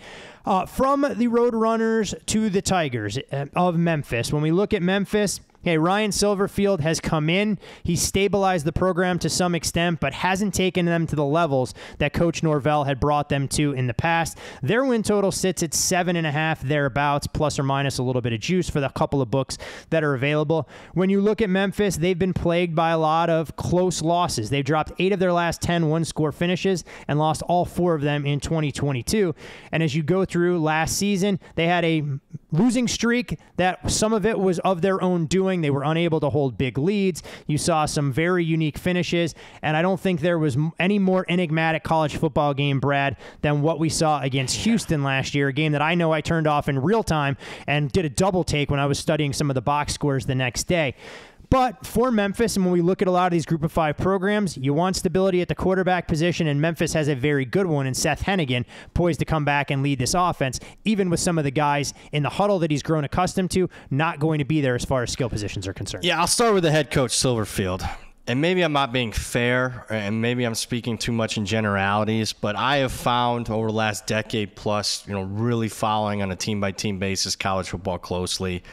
G: From the Roadrunners to the Tigers of Memphis. When we look at Memphis, okay, Ryan Silverfield has come in. He's stabilized the program to some extent, but hasn't taken them to the levels that Coach Norvell had brought them to in the past. Their win total sits at 7.5 thereabouts, plus or minus a little bit of juice for the couple of books that are available. When you look at Memphis, they've been plagued by a lot of close losses. They've dropped 8 of their last 10 one-score finishes and lost all 4 of them in 2022. And as you go through last season, they had a losing streak that some of it was of their own doing. They were unable to hold big leads. You saw some very unique finishes, and I don't think there was any more enigmatic college football game, Brad, than what we saw against Houston last year, a game that I know I turned off in real time and did a double take when I was studying some of the box scores the next day. But for Memphis, and when we look at a lot of these Group of 5 programs, you want stability at the quarterback position, and Memphis has a very good one in Seth Hennigan, poised to come back and lead this offense, even with some of the guys in the huddle that he's grown accustomed to not going to be there as far as skill positions are concerned.
H: Yeah, I'll start with the head coach, Silverfield. And maybe I'm not being fair, and maybe I'm speaking too much in generalities, but I have found over the last decade plus, really following on a team-by-team basis college football closely,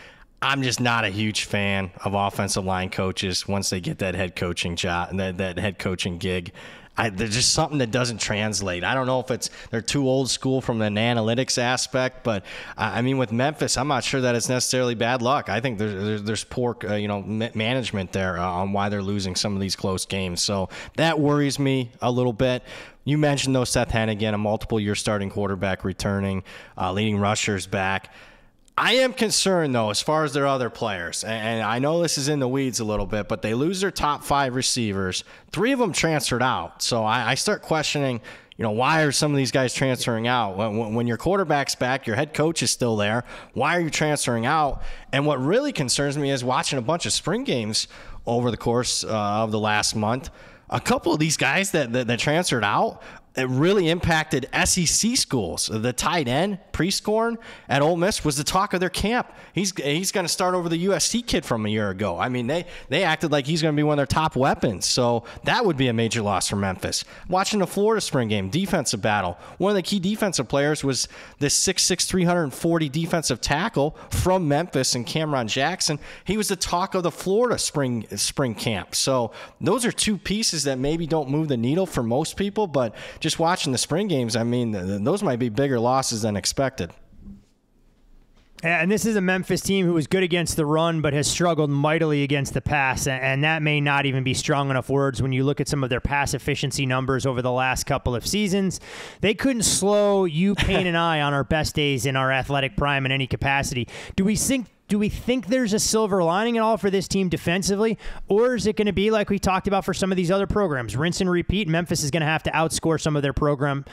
H: I'm just not a huge fan of offensive line coaches once they get that head coaching job, that head coaching gig. There's just something that doesn't translate. I don't know if they're too old school from an analytics aspect, but I mean with Memphis, I'm not sure that it's necessarily bad luck. I think there's poor management there on why they're losing some of these close games. So that worries me a little bit. You mentioned though Seth Hennigan, a multiple-year starting quarterback returning, leading rushers back. I am concerned, though, as far as their other players, and I know this is in the weeds a little bit, but they lose their top 5 receivers. 3 of them transferred out, so I start questioning, why are some of these guys transferring out? When your quarterback's back, your head coach is still there, why are you transferring out? And what really concerns me is watching a bunch of spring games over the course of the last month. A couple of these guys that transferred out, it really impacted SEC schools. The tight end, Prescorn at Ole Miss, was the talk of their camp. He's going to start over the USC kid from a year ago. I mean, they acted like he's going to be one of their top weapons. So that would be a major loss for Memphis. Watching the Florida spring game, defensive battle. One of the key defensive players was this 6'6", 340 defensive tackle from Memphis and Cameron Jackson. He was the talk of the Florida spring camp. So those are 2 pieces that maybe don't move the needle for most people, but just watching the spring games, I mean, those might be bigger losses than expected.
G: And this is a Memphis team who is good against the run but has struggled mightily against the pass, and that may not even be strong enough words when you look at some of their pass efficiency numbers over the last couple of seasons. They couldn't slow you, Payne, and I on our best days in our athletic prime in any capacity. Do we think there's a silver lining at all for this team defensively, or is it going to be like we talked about for some of these other programs? Rinse and repeat. Memphis is going to have to outscore some of their program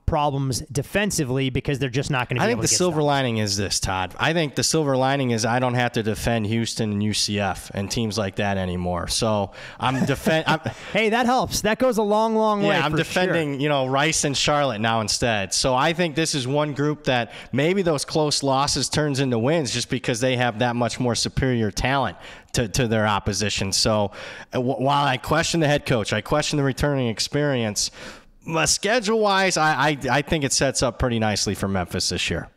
G: problems defensively because they're just not going to be able to get
H: I think the silver lining is this, Todd. I think the silver lining is I don't have to defend Houston and UCF and teams like that anymore. So
G: hey, that helps. That goes a long, long way.
H: Yeah, I'm defending, Rice and Charlotte now instead. So I think this is one group that maybe those close losses turns into wins just because they have that much more superior talent to their opposition. So while I question the head coach, I question the returning experience, schedule-wise, I think it sets up pretty nicely for Memphis this year.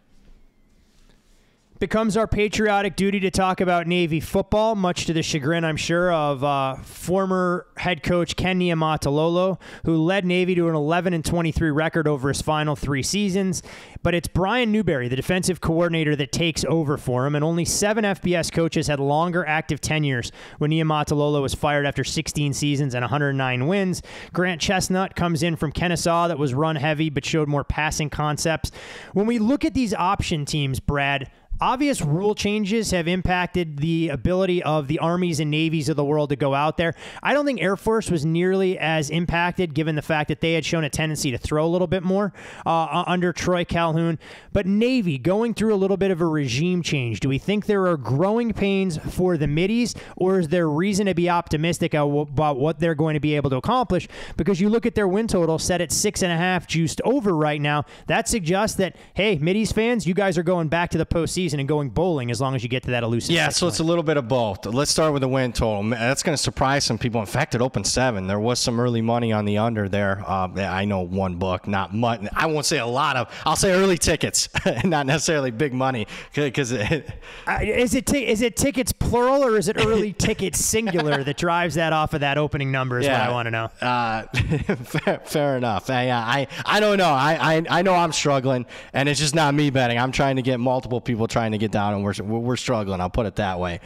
G: Becomes our patriotic duty to talk about Navy football, much to the chagrin, I'm sure, of former head coach Ken Niumatalolo, who led Navy to an 11-23 record over his final 3 seasons. But it's Brian Newberry, the defensive coordinator, that takes over for him, and only 7 FBS coaches had longer active tenures when Niumatalolo was fired after 16 seasons and 109 wins. Grant Chestnut comes in from Kennesaw, that was run heavy but showed more passing concepts. When we look at these option teams, Brad, obvious rule changes have impacted the ability of the Armies and Navies of the world to go out there. I don't think Air Force was nearly as impacted, given the fact that they had shown a tendency to throw a little bit more under Troy Calhoun. But Navy, going through a little bit of a regime change, do we think there are growing pains for the middies, or is there reason to be optimistic about what they're going to be able to accomplish? Because you look at their win total set at 6.5, juiced over right now. That suggests that, hey, middies fans, you guys are going back to the postseason and going bowling as long as you get to that elusive.
H: Yeah, so it's a little bit of both. Let's start with the win total. That's going to surprise some people. In fact, it opened 7. There was some early money on the under there. I know one book, not much. I won't say a lot of. I'll say early tickets, not necessarily big money. Because
G: is it tickets plural, or is it early tickets singular that drives that off of that opening number? Is what I want to know.
H: Fair enough. I don't know. I know I'm struggling, and it's just not me betting. I'm trying to get multiple people trying to get down, and we're struggling. I'll put it that way.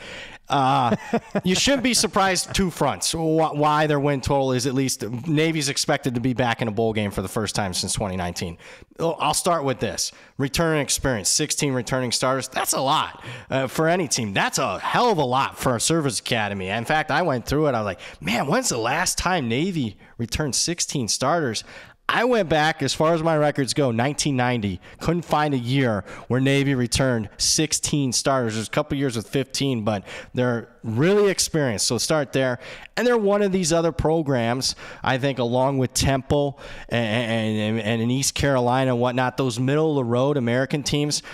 H: You shouldn't be surprised. 2 fronts. Why their win total is at least Navy's expected to be back in a bowl game for the first time since 2019. I'll start with this. Returning experience, 16 returning starters. That's a lot for any team. That's a hell of a lot for a service academy. In fact, I went through it. I was like, man, when's the last time Navy returned 16 starters? I went back, as far as my records go, 1990. Couldn't find a year where Navy returned 16 starters. There's a couple years with 15, but they're really experienced. So start there. And they're one of these other programs, I think, along with Temple and in East Carolina and whatnot, those middle-of-the-road American teams,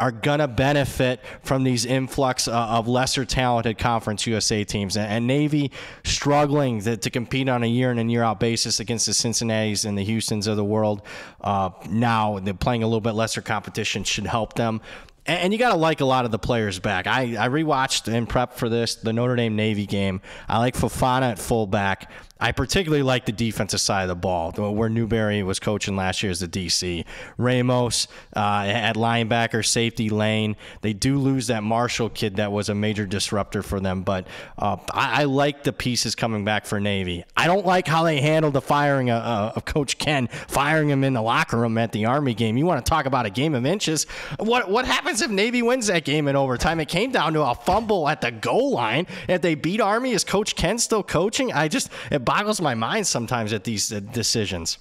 H: are going to benefit from these influx of lesser talented Conference USA teams. And Navy struggling to compete on a year-in and year-out basis against the Cincinnatis and the Houstons of the world. Now they're playing a little bit lesser competition should help them. And you got to like a lot of the players back. I rewatched in prep for this, the Notre Dame Navy game. I like Fofana at fullback. I particularly like the defensive side of the ball, where Newberry was coaching last year as the DC. Ramos at linebacker, safety lane. They do lose that Marshall kid that was a major disruptor for them, but I like the pieces coming back for Navy. I don't like how they handled the firing of Coach Ken, firing him in the locker room at the Army game. You want to talk about a game of inches? What happens if Navy wins that game in overtime? It came down to a fumble at the goal line. If they beat Army, is Coach Ken still coaching? It boggles my mind sometimes at these decisions.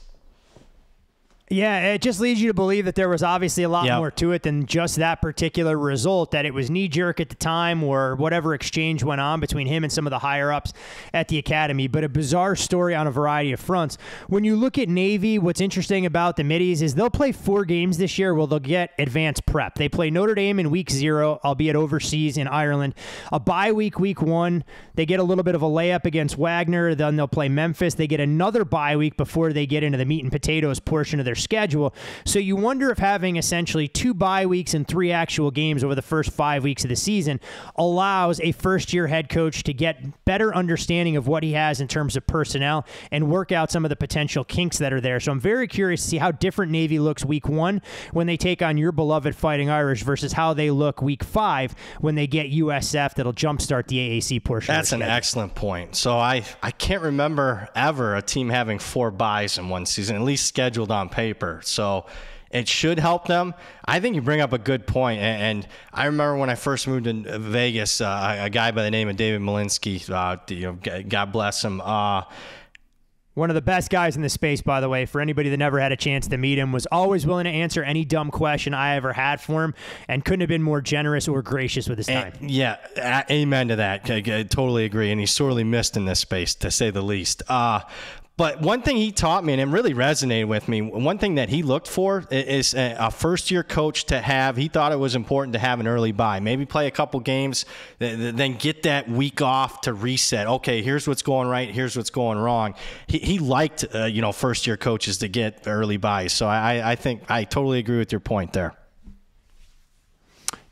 G: Yeah, it just leads you to believe that there was obviously a lot more to it than just that particular result, that it was knee-jerk at the time or whatever exchange went on between him and some of the higher-ups at the academy. But a bizarre story on a variety of fronts. When you look at Navy, what's interesting about the middies is they'll play 4 games this year where they'll get advanced prep. They play Notre Dame in week 0, albeit overseas in Ireland. A bye week 1. They get a little bit of a layup against Wagner. Then they'll play Memphis. They get another bye week before they get into the meat and potatoes portion of their schedule. So you wonder if having essentially 2 bye weeks and 3 actual games over the first 5 weeks of the season allows a first-year head coach to get better understanding of what he has in terms of personnel and work out some of the potential kinks that are there. So I'm very curious to see how different Navy looks week 1 when they take on your beloved Fighting Irish versus how they look week 5 when they get USF that'll jumpstart the AAC portion.
H: That's an excellent point. So I can't remember ever a team having 4 byes in one season, at least scheduled on paper. So it should help them. I think you bring up a good point. And I remember when I first moved to Vegas, a guy by the name of David Malinsky, God bless him.
G: One of the best guys in the space, by the way, for anybody that never had a chance to meet him, was always willing to answer any dumb question I ever had for him and couldn't have been more generous or gracious with his time.
H: Amen to that. I totally agree. And he's sorely missed in this space, to say the least. But one thing he taught me, and it really resonated with me, one thing that he looked for is a first-year coach to have. He thought it was important to have an early bye. Maybe play a couple games, then get that week off to reset. Okay, here's what's going right, here's what's going wrong. He liked, first-year coaches to get early byes. So I think I totally agree with your point there.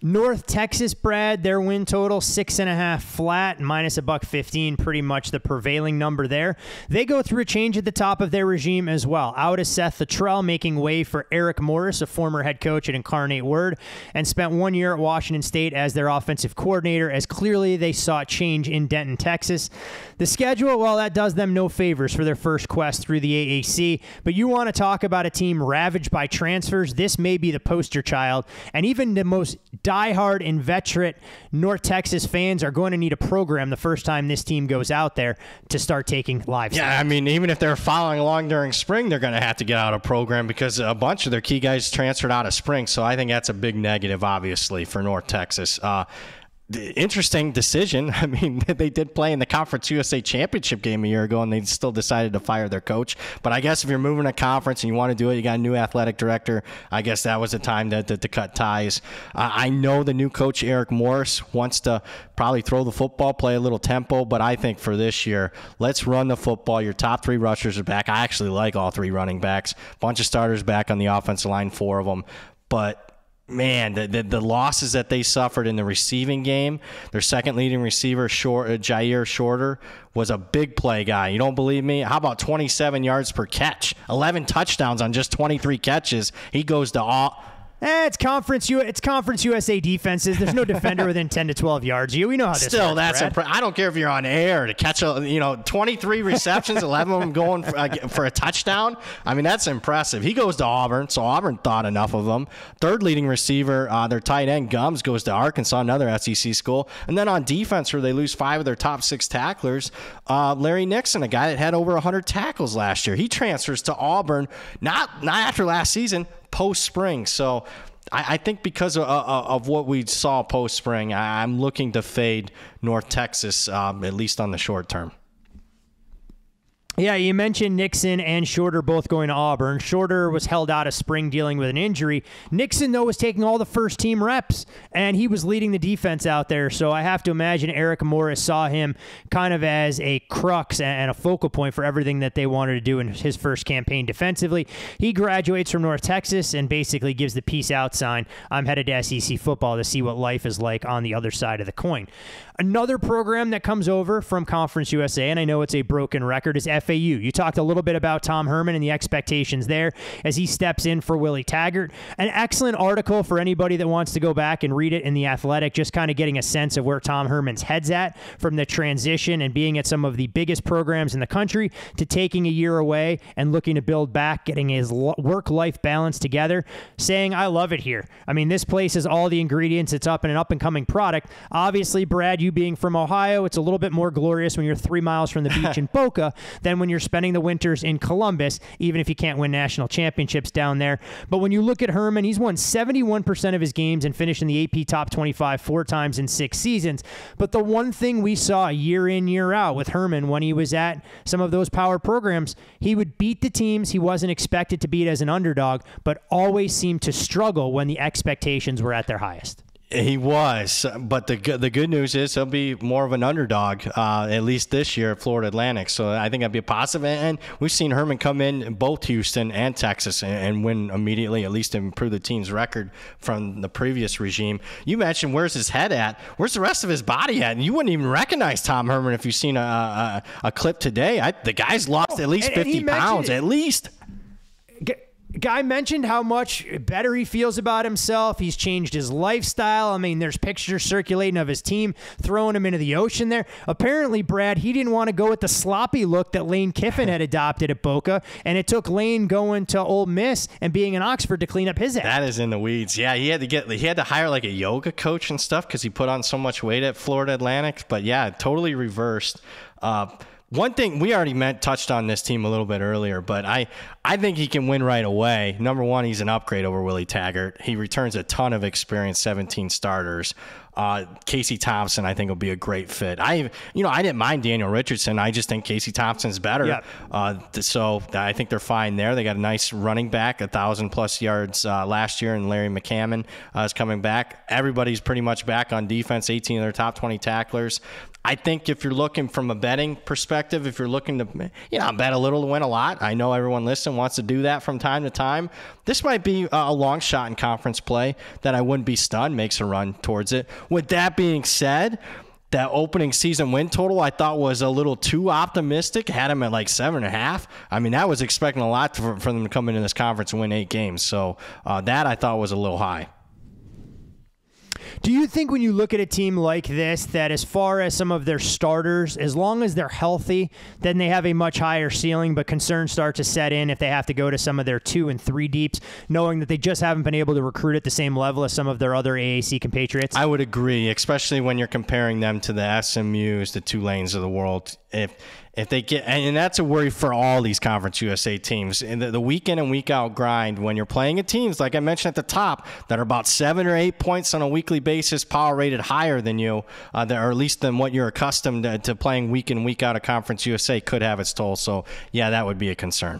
G: North Texas, Brad, their win total 6.5 flat, minus $1.15, pretty much the prevailing number there. They go through a change at the top of their regime as well. Out is Seth Luttrell, making way for Eric Morris, a former head coach at Incarnate Word, and spent 1 year at Washington State as their offensive coordinator, as clearly they saw change in Denton, Texas. The schedule, well, that does them no favors for their first quest through the AAC, but you want to talk about a team ravaged by transfers, this may be the poster child, and even the most diehard, inveterate North Texas fans are going to need a program the first time this team goes out there to start taking live.
H: Yeah, I mean, even if they're following along during spring, they're going to have to get out a program because a bunch of their key guys transferred out of spring. So I think that's a big negative, obviously, for North Texas. Interesting decision. I mean, they did play in the Conference USA Championship game a year ago, and they still decided to fire their coach. But I guess if you're moving a conference and you want to do it, you got a new athletic director, I guess that was the time to cut ties. I know the new coach, Eric Morris, wants to probably throw the football, play a little tempo, but I think for this year, let's run the football. Your top 3 rushers are back. I actually like all 3 running backs. Bunch of starters back on the offensive line, 4 of them. But man, the losses that they suffered in the receiving game, their second leading receiver, Jair Shorter, was a big play guy. You don't believe me? How about 27 yards per catch? 11 touchdowns on just 23 catches. He goes to all...
G: It's Conference USA defenses. There's no defender within 10 to 12 yards. We know how this
H: Still,
G: works,
H: that's
G: Brad.
H: I don't care if you're on air to catch 23 receptions, 11 of them going for a touchdown. I mean, that's impressive. He goes to Auburn, so Auburn thought enough of him. Third leading receiver, their tight end Gums, goes to Arkansas, another SEC school. And then on defense, where they lose 5 of their top 6 tacklers, Larry Nixon, a guy that had over 100 tackles last year, he transfers to Auburn, not after last season, post-spring. So I think because of what we saw post-spring, I'm looking to fade North Texas, at least on the short term.
G: Yeah, you mentioned Nixon and Shorter both going to Auburn. Shorter was held out of spring dealing with an injury. Nixon, though, was taking all the first-team reps, and he was leading the defense out there. So I have to imagine Eric Morris saw him kind of as a crux and a focal point for everything that they wanted to do in his first campaign defensively. He graduates from North Texas and basically gives the peace out sign. I'm headed to SEC football to see what life is like on the other side of the coin. Another program that comes over from Conference USA, and I know it's a broken record, is FAU. You talked a little bit about Tom Herman and the expectations there as he steps in for Willie Taggart. An excellent article for anybody that wants to go back and read it in The Athletic, just kind of getting a sense of where Tom Herman's head's at from the transition and being at some of the biggest programs in the country to taking a year away and looking to build back, getting his work-life balance together, saying, I love it here. I mean, this place has all the ingredients. It's an up-and-coming product. Obviously, Brad, you being from Ohio, it's a little bit more glorious when you're 3 miles from the beach in Boca than when you're spending the winters in Columbus, even if you can't win national championships down there. But when you look at Herman, he's won 71% of his games and finished in the AP top 25 4 times in 6 seasons. But the one thing we saw year in, year out with Herman when he was at some of those power programs, he would beat the teams he wasn't expected to beat as an underdog, but always seemed to struggle when the expectations were at their highest.
H: He was, but the good news is he'll be more of an underdog, at least this year at Florida Atlantic. So I think that'd be a positive. And we've seen Herman come in both Houston and Texas and win immediately, at least improve the team's record from the previous regime. You mentioned where's his head at? Where's the rest of his body at? And you wouldn't even recognize Tom Herman if you've seen a clip today. The guy's lost at least 50 pounds, at least.
G: Guy mentioned how much better he feels about himself. He's changed his lifestyle. I mean, there's pictures circulating of his team throwing him into the ocean there. Apparently, Brad, he didn't want to go with the sloppy look that Lane Kiffin had adopted at Boca, and it took Lane going to Ole Miss and being in Oxford to clean up his act.
H: That is in the weeds. Yeah, he had to hire like a yoga coach and stuff because he put on so much weight at Florida Atlantic. But yeah, totally reversed. One thing we already touched on this team a little bit earlier, but I think he can win right away. Number one, he's an upgrade over Willie Taggart. He returns a ton of experience, 17 starters. Casey Thompson, I think, will be a great fit. I didn't mind Daniel Richardson. I just think Casey Thompson's better. Yep. So I think they're fine there. They got a nice running back, 1,000+ yards last year, and Larry McCammon is coming back. Everybody's pretty much back on defense, 18 of their top 20 tacklers. I think if you're looking from a betting perspective, if you're looking to bet a little to win a lot, I know everyone listening wants to do that from time to time. This might be a long shot in conference play that I wouldn't be stunned makes a run towards it. With that being said, that opening season win total I thought was a little too optimistic. Had them at like 7.5. I mean, I was expecting a lot for them to come into this conference and win 8 games. So that I thought was a little high.
G: Do you think when you look at a team like this that as far as some of their starters, as long as they're healthy, then they have a much higher ceiling, but concerns start to set in if they have to go to some of their 2 and 3 deeps, knowing that they just haven't been able to recruit at the same level as some of their other AAC compatriots? I
H: would agree, especially when you're comparing them to the SMUs, the Tulanes of the world. If they get, and that's a worry for all these Conference USA teams, and the week in and week out grind when you're playing at teams, like I mentioned at the top, that are about 7 or 8 points on a weekly basis, power rated higher than you, or at least than what you're accustomed to playing week in, week out of Conference USA, could have its toll. So, yeah, that would be a concern.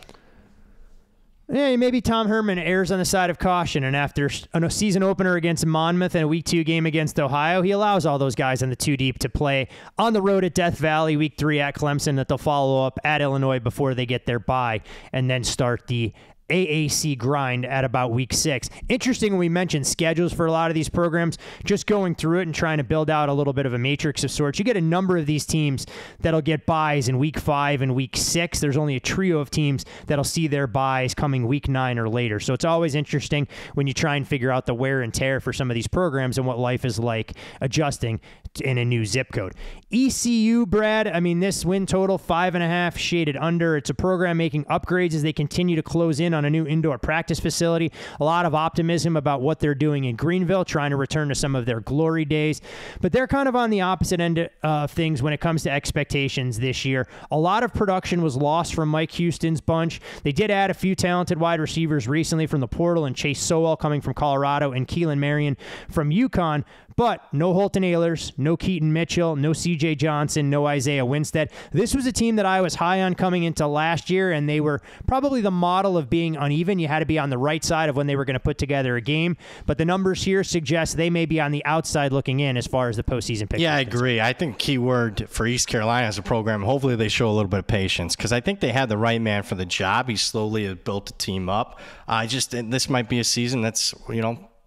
G: Yeah, maybe Tom Herman errs on the side of caution, and after a season opener against Monmouth and a Week 2 game against Ohio, he allows all those guys in the 2 deep to play on the road at Death Valley, Week 3 at Clemson, that they'll follow up at Illinois before they get their bye, and then start the AAC grind at about Week 6. Interesting when we mentioned schedules for a lot of these programs, just going through it and trying to build out a little bit of a matrix of sorts. You get a number of these teams that'll get buys in Week 5 and Week 6. There's only a trio of teams that'll see their buys coming Week 9 or later. So it's always interesting when you try and figure out the wear and tear for some of these programs and what life is like adjusting in a new zip code. ECU, Brad, I mean, this win total, 5.5, shaded under. It's a program making upgrades as they continue to close in on a new indoor practice facility. A lot of optimism about what they're doing in Greenville, trying to return to some of their glory days. But they're kind of on the opposite end of things when it comes to expectations this year. A lot of production was lost from Mike Houston's bunch. They did add a few talented wide receivers recently from the portal, and Chase Sowell coming from Colorado and Keelan Marion from UConn. But no Holton Ahlers, no Keaton Mitchell, no C.J. Johnson, no Isaiah Winstead. This was a team that I was high on coming into last year, and they were probably the model of being uneven. You had to be on the right side of when they were going to put together a game. But the numbers here suggest they may be on the outside looking in as far as the postseason picture.
H: Yeah, I agree. I think key word for East Carolina as a program, hopefully they show a little bit of patience, because I think they had the right man for the job. He slowly had built the team up. This might be a season that's,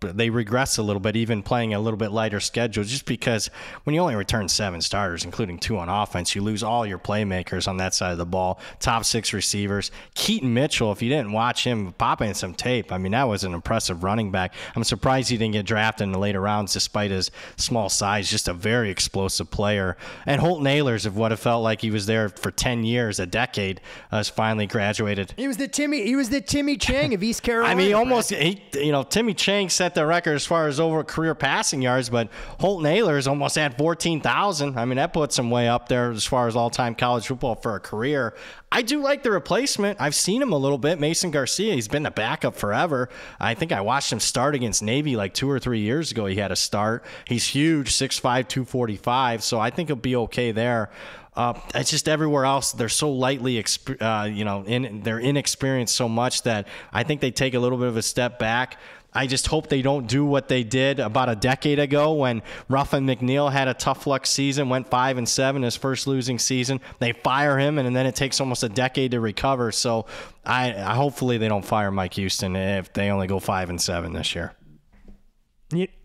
H: they regress a little bit, even playing a little bit lighter schedule, just because when you only return 7 starters, including 2 on offense, you lose all your playmakers on that side of the ball. Top 6 receivers. Keaton Mitchell, if you didn't watch him pop in some tape, I mean, that was an impressive running back. I'm surprised he didn't get drafted in the later rounds despite his small size. Just a very explosive player. And Holton Ahlers, of what it felt like he was there for 10 years, a decade, has finally graduated.
G: He was the Timmy Chang of East Carolina.
H: I mean, Timmy Chang set the record as far as over career passing yards, but Holton Ahlers almost had 14,000. I mean, that puts him way up there as far as all-time college football for a career. I do like the replacement. I've seen him a little bit. Mason Garcia, he's been the backup forever. I think I watched him start against Navy like 2 or 3 years ago. He had a start. He's huge, 6'5", 245, so I think he'll be okay there. It's just everywhere else, they're so lightly, they're inexperienced so much that I think they take a little bit of a step back. I just hope they don't do what they did about a decade ago when Ruffin McNeil had a tough luck season, went 5-7, his first losing season. They fire him, and then it takes almost a decade to recover. So I hopefully they don't fire Mike Houston if they only go 5-7 this year.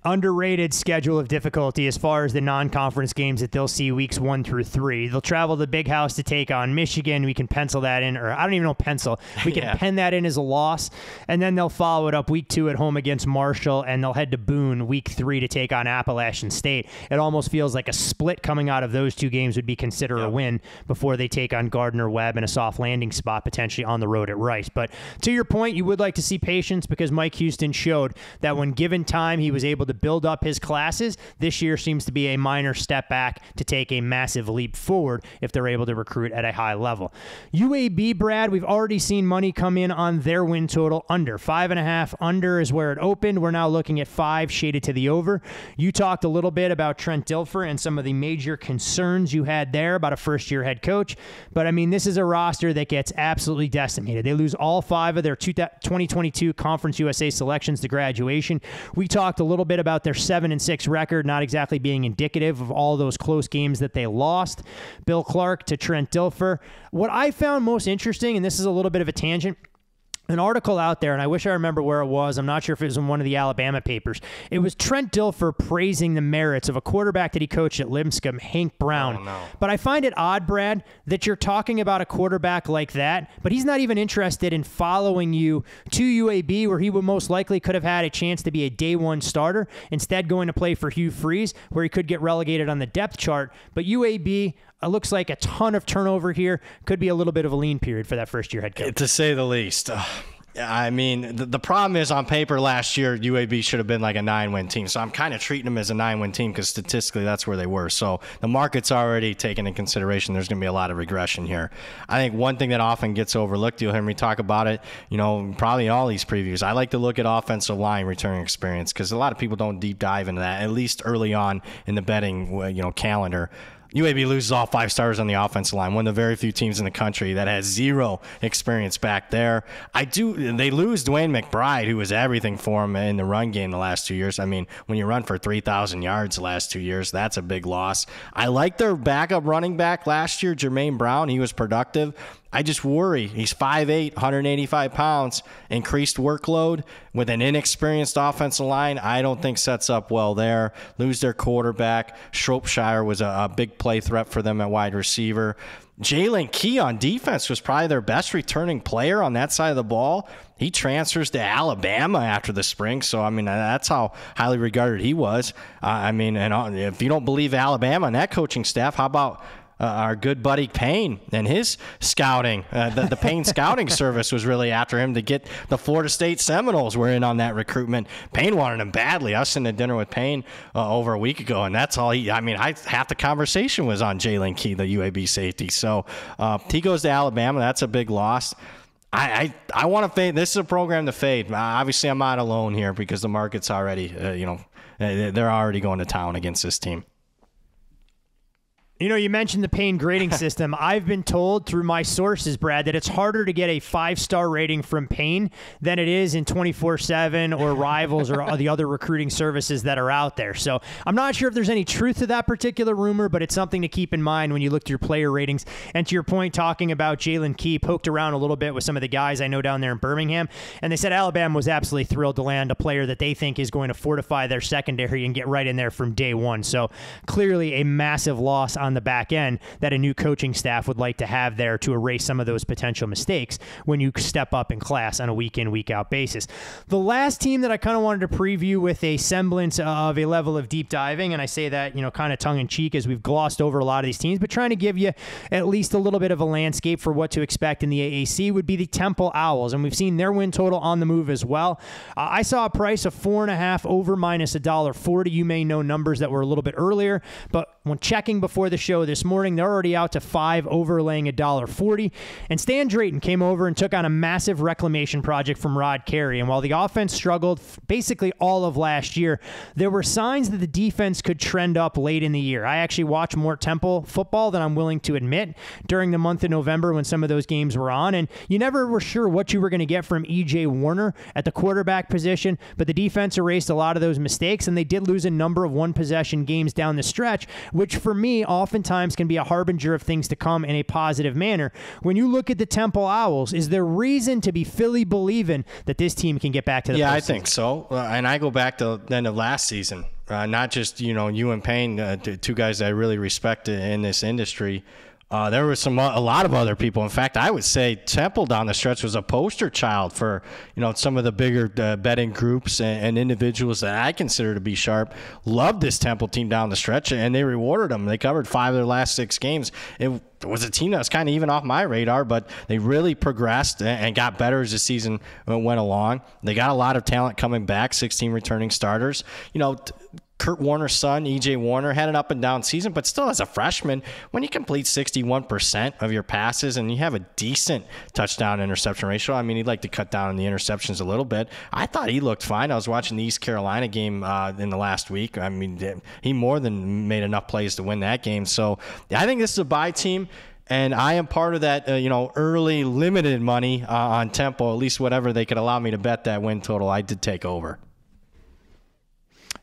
G: Underrated schedule of difficulty as far as the non-conference games that they'll see weeks 1 through 3. They'll travel to the Big House to take on Michigan. We can pencil that in, or I don't even know pencil. We can pen that in as a loss, and then they'll follow it up week 2 at home against Marshall, and they'll head to Boone week 3 to take on Appalachian State. It almost feels like a split coming out of those 2 games would be considered a win before they take on Gardner-Webb in a soft landing spot potentially on the road at Rice. But to your point, you would like to see patience because Mike Houston showed that when given time, he he was able to build up his classes, this year seems to be a minor step back to take a massive leap forward if they're able to recruit at a high level. UAB, Brad, we've already seen money come in on their win total under. 5.5 under is where it opened. We're now looking at 5 shaded to the over. You talked a little bit about Trent Dilfer and some of the major concerns you had there about a first-year head coach. But, I mean, this is a roster that gets absolutely decimated. They lose all 5 of their 2022 Conference USA selections to graduation. We talked a little bit about their 7-6 record, not exactly being indicative of all those close games that they lost. Bill Clark to Trent Dilfer. What I found most interesting, and this is a little bit of a tangent, an article out there, and I wish I remember where it was. I'm not sure if it was in one of the Alabama papers. It was Trent Dilfer praising the merits of a quarterback that he coached at Lipscomb, Hank Brown.
H: Oh, no.
G: But I find it odd, Brad, that you're talking about a quarterback like that, but he's not even interested in following you to UAB, where he would most likely could have had a chance to be a day one starter, instead going to play for Hugh Freeze, where he could get relegated on the depth chart. But UAB, it looks like a ton of turnover here. Could be a little bit of a lean period for that first-year head coach.
H: To say the least. I mean, the problem is on paper last year, UAB should have been like a 9-win team. So I'm kind of treating them as a 9-win team because statistically that's where they were. So the market's already taken into consideration there's going to be a lot of regression here. I think one thing that often gets overlooked, you'll hear me talk about it, probably in all these previews. I like to look at offensive line returning experience because a lot of people don't deep dive into that, at least early on in the betting, calendar. UAB loses all 5 starters on the offensive line, one of the very few teams in the country that has 0 experience back there. They lose Dwayne McBride, who was everything for them in the run game the last 2 years. I mean, when you run for 3,000 yards the last 2 years, that's a big loss. I like their backup running back last year, Jermaine Brown. He was productive. I just worry. He's 5'8", 185 pounds, increased workload with an inexperienced offensive line. I don't think sets up well there. Lose their quarterback. Shropshire was a big play threat for them at wide receiver. Jalen Key on defense was probably their best returning player on that side of the ball. He transfers to Alabama after the spring, so, I mean, that's how highly regarded he was. And if you don't believe Alabama and that coaching staff, how about our good buddy Payne and his scouting? The Payne scouting service was really after him to get the Florida State Seminoles were in on that recruitment. Payne wanted him badly. I was sitting at dinner with Payne over a week ago, and that's all half the conversation was on Jalen Key, the UAB safety. So he goes to Alabama. That's a big loss. I want to fade. This is a program to fade. Obviously, I'm not alone here because the market's already, they're already going to town against this team.
G: You mentioned the Payne grading system. I've been told through my sources, Brad, that it's harder to get a 5-star rating from Payne than it is in 24/7 or Rivals or the other recruiting services that are out there. So I'm not sure if there's any truth to that particular rumor, but it's something to keep in mind when you look to your player ratings. And to your point, talking about Jalen Key, poked around a little bit with some of the guys I know down there in Birmingham, and they said Alabama was absolutely thrilled to land a player that they think is going to fortify their secondary and get right in there from day one. So clearly a massive loss on the back end that a new coaching staff would like to have there to erase some of those potential mistakes when you step up in class on a week in, week out basis. The last team that I kind of wanted to preview with a semblance of a level of deep diving, and I say that, kind of tongue in cheek as we've glossed over a lot of these teams, but trying to give you at least a little bit of a landscape for what to expect in the AAC would be the Temple Owls. And we've seen their win total on the move as well. I saw a price of 4.5 over minus $1.40. You may know numbers that were a little bit earlier, but when checking before the show this morning, they're already out to 5 overlaying $1.40. And Stan Drayton came over and took on a massive reclamation project from Rod Carey. And while the offense struggled basically all of last year, there were signs that the defense could trend up late in the year. I actually watched more Temple football than I'm willing to admit during the month of November when some of those games were on. And you never were sure what you were going to get from E.J. Warner at the quarterback position, but the defense erased a lot of those mistakes, and they did lose a number of one-possession games down the stretch, which for me oftentimes can be a harbinger of things to come in a positive manner. When you look at the Temple Owls, is there reason to be fully believing that this team can get back to the postseason?
H: I think so. And I go back to the end of last season. Not just, you and Payne, two guys that I really respect in this industry. There were a lot of other people. In fact, I would say Temple down the stretch was a poster child for, some of the bigger betting groups and individuals that I consider to be sharp. Loved this Temple team down the stretch, and they rewarded them. They covered 5 of their last 6 games. It was a team that was kind of even off my radar, but they really progressed and got better as the season went along. They got a lot of talent coming back, 16 returning starters. Kurt Warner's son, E.J. Warner, had an up-and-down season, but still as a freshman, when you complete 61% of your passes and you have a decent touchdown-interception ratio, I mean, he'd like to cut down on the interceptions a little bit. I thought he looked fine. I was watching the East Carolina game in the last week. I mean, he more than made enough plays to win that game. So I think this is a bye team. And I am part of that, early limited money on Temple, at least whatever they could allow me to bet that win total. I did take over.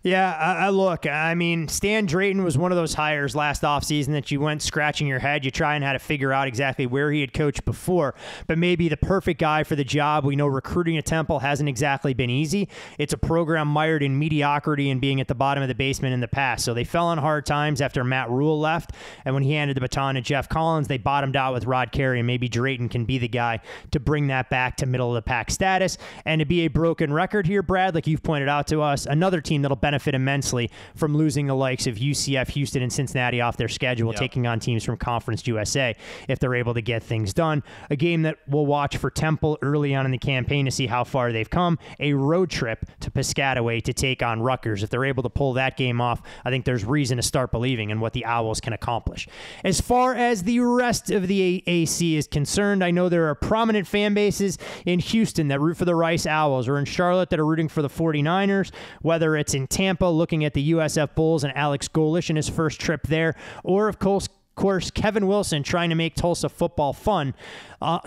G: Yeah, look, I mean, Stan Drayton was one of those hires last offseason that you went scratching your head. You try and had to figure out exactly where he had coached before, but maybe the perfect guy for the job. We know recruiting at Temple hasn't exactly been easy. It's a program mired in mediocrity and being at the bottom of the basement in the past. So they fell on hard times after Matt Rule left, and when he handed the baton to Jeff Collins, they bottomed out with Rod Carey, and maybe Drayton can be the guy to bring that back to middle-of-the-pack status. And to be a broken record here, Brad, like you've pointed out to us, another team that'll benefit immensely from losing the likes of UCF, Houston, and Cincinnati off their schedule, taking on teams from Conference USA if they're able to get things done. A game that we'll watch for Temple early on in the campaign to see how far they've come. A road trip to Piscataway to take on Rutgers. If they're able to pull that game off, I think there's reason to start believing in what the Owls can accomplish. As far as the rest of the AAC is concerned, I know there are prominent fan bases in Houston that root for the Rice Owls, or in Charlotte that are rooting for the 49ers, whether it's in Tampa looking at the USF Bulls and Alex Golish in his first trip there, or of course Kevin Wilson trying to make Tulsa football fun,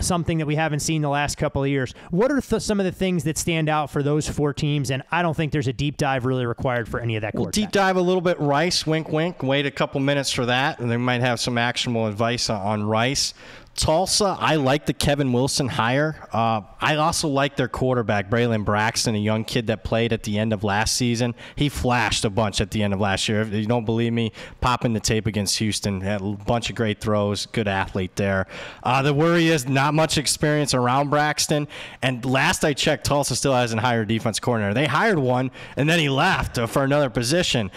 G: something that we haven't seen the last couple of years. What are some of the things that stand out for those 4 teams? And I don't think there's a deep dive really required for any of that.
H: Well, deep dive a little bit. Rice, wink, wink. Wait a couple minutes for that, and they might have some actionable advice on Rice. Tulsa, I like the Kevin Wilson hire. I also like their quarterback, Braylon Braxton, a young kid that played at the end of last season. He flashed a bunch at the end of last year. If you don't believe me, pop in the tape against Houston. Had a bunch of great throws, good athlete there. The worry is not much experience around Braxton. And last I checked, Tulsa still hasn't hired a defense coordinator. They hired one, and then he left for another position.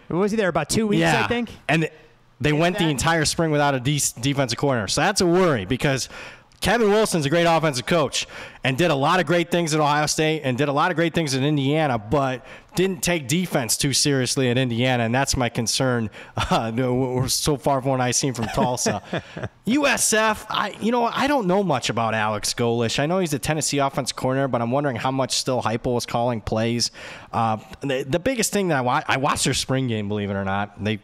G: Was he there about 2 weeks, I think?
H: And they went the entire spring without a defensive coordinator. So that's a worry because Kevin Wilson's a great offensive coach and did a lot of great things at Ohio State and did a lot of great things at Indiana, but didn't take defense too seriously at Indiana, and that's my concern so far from what I've seen from Tulsa. USF, I don't know much about Alex Golish. I know he's a Tennessee offensive coordinator, but I'm wondering how much still Heupel was calling plays. The biggest thing that I watched their spring game, believe it or not. They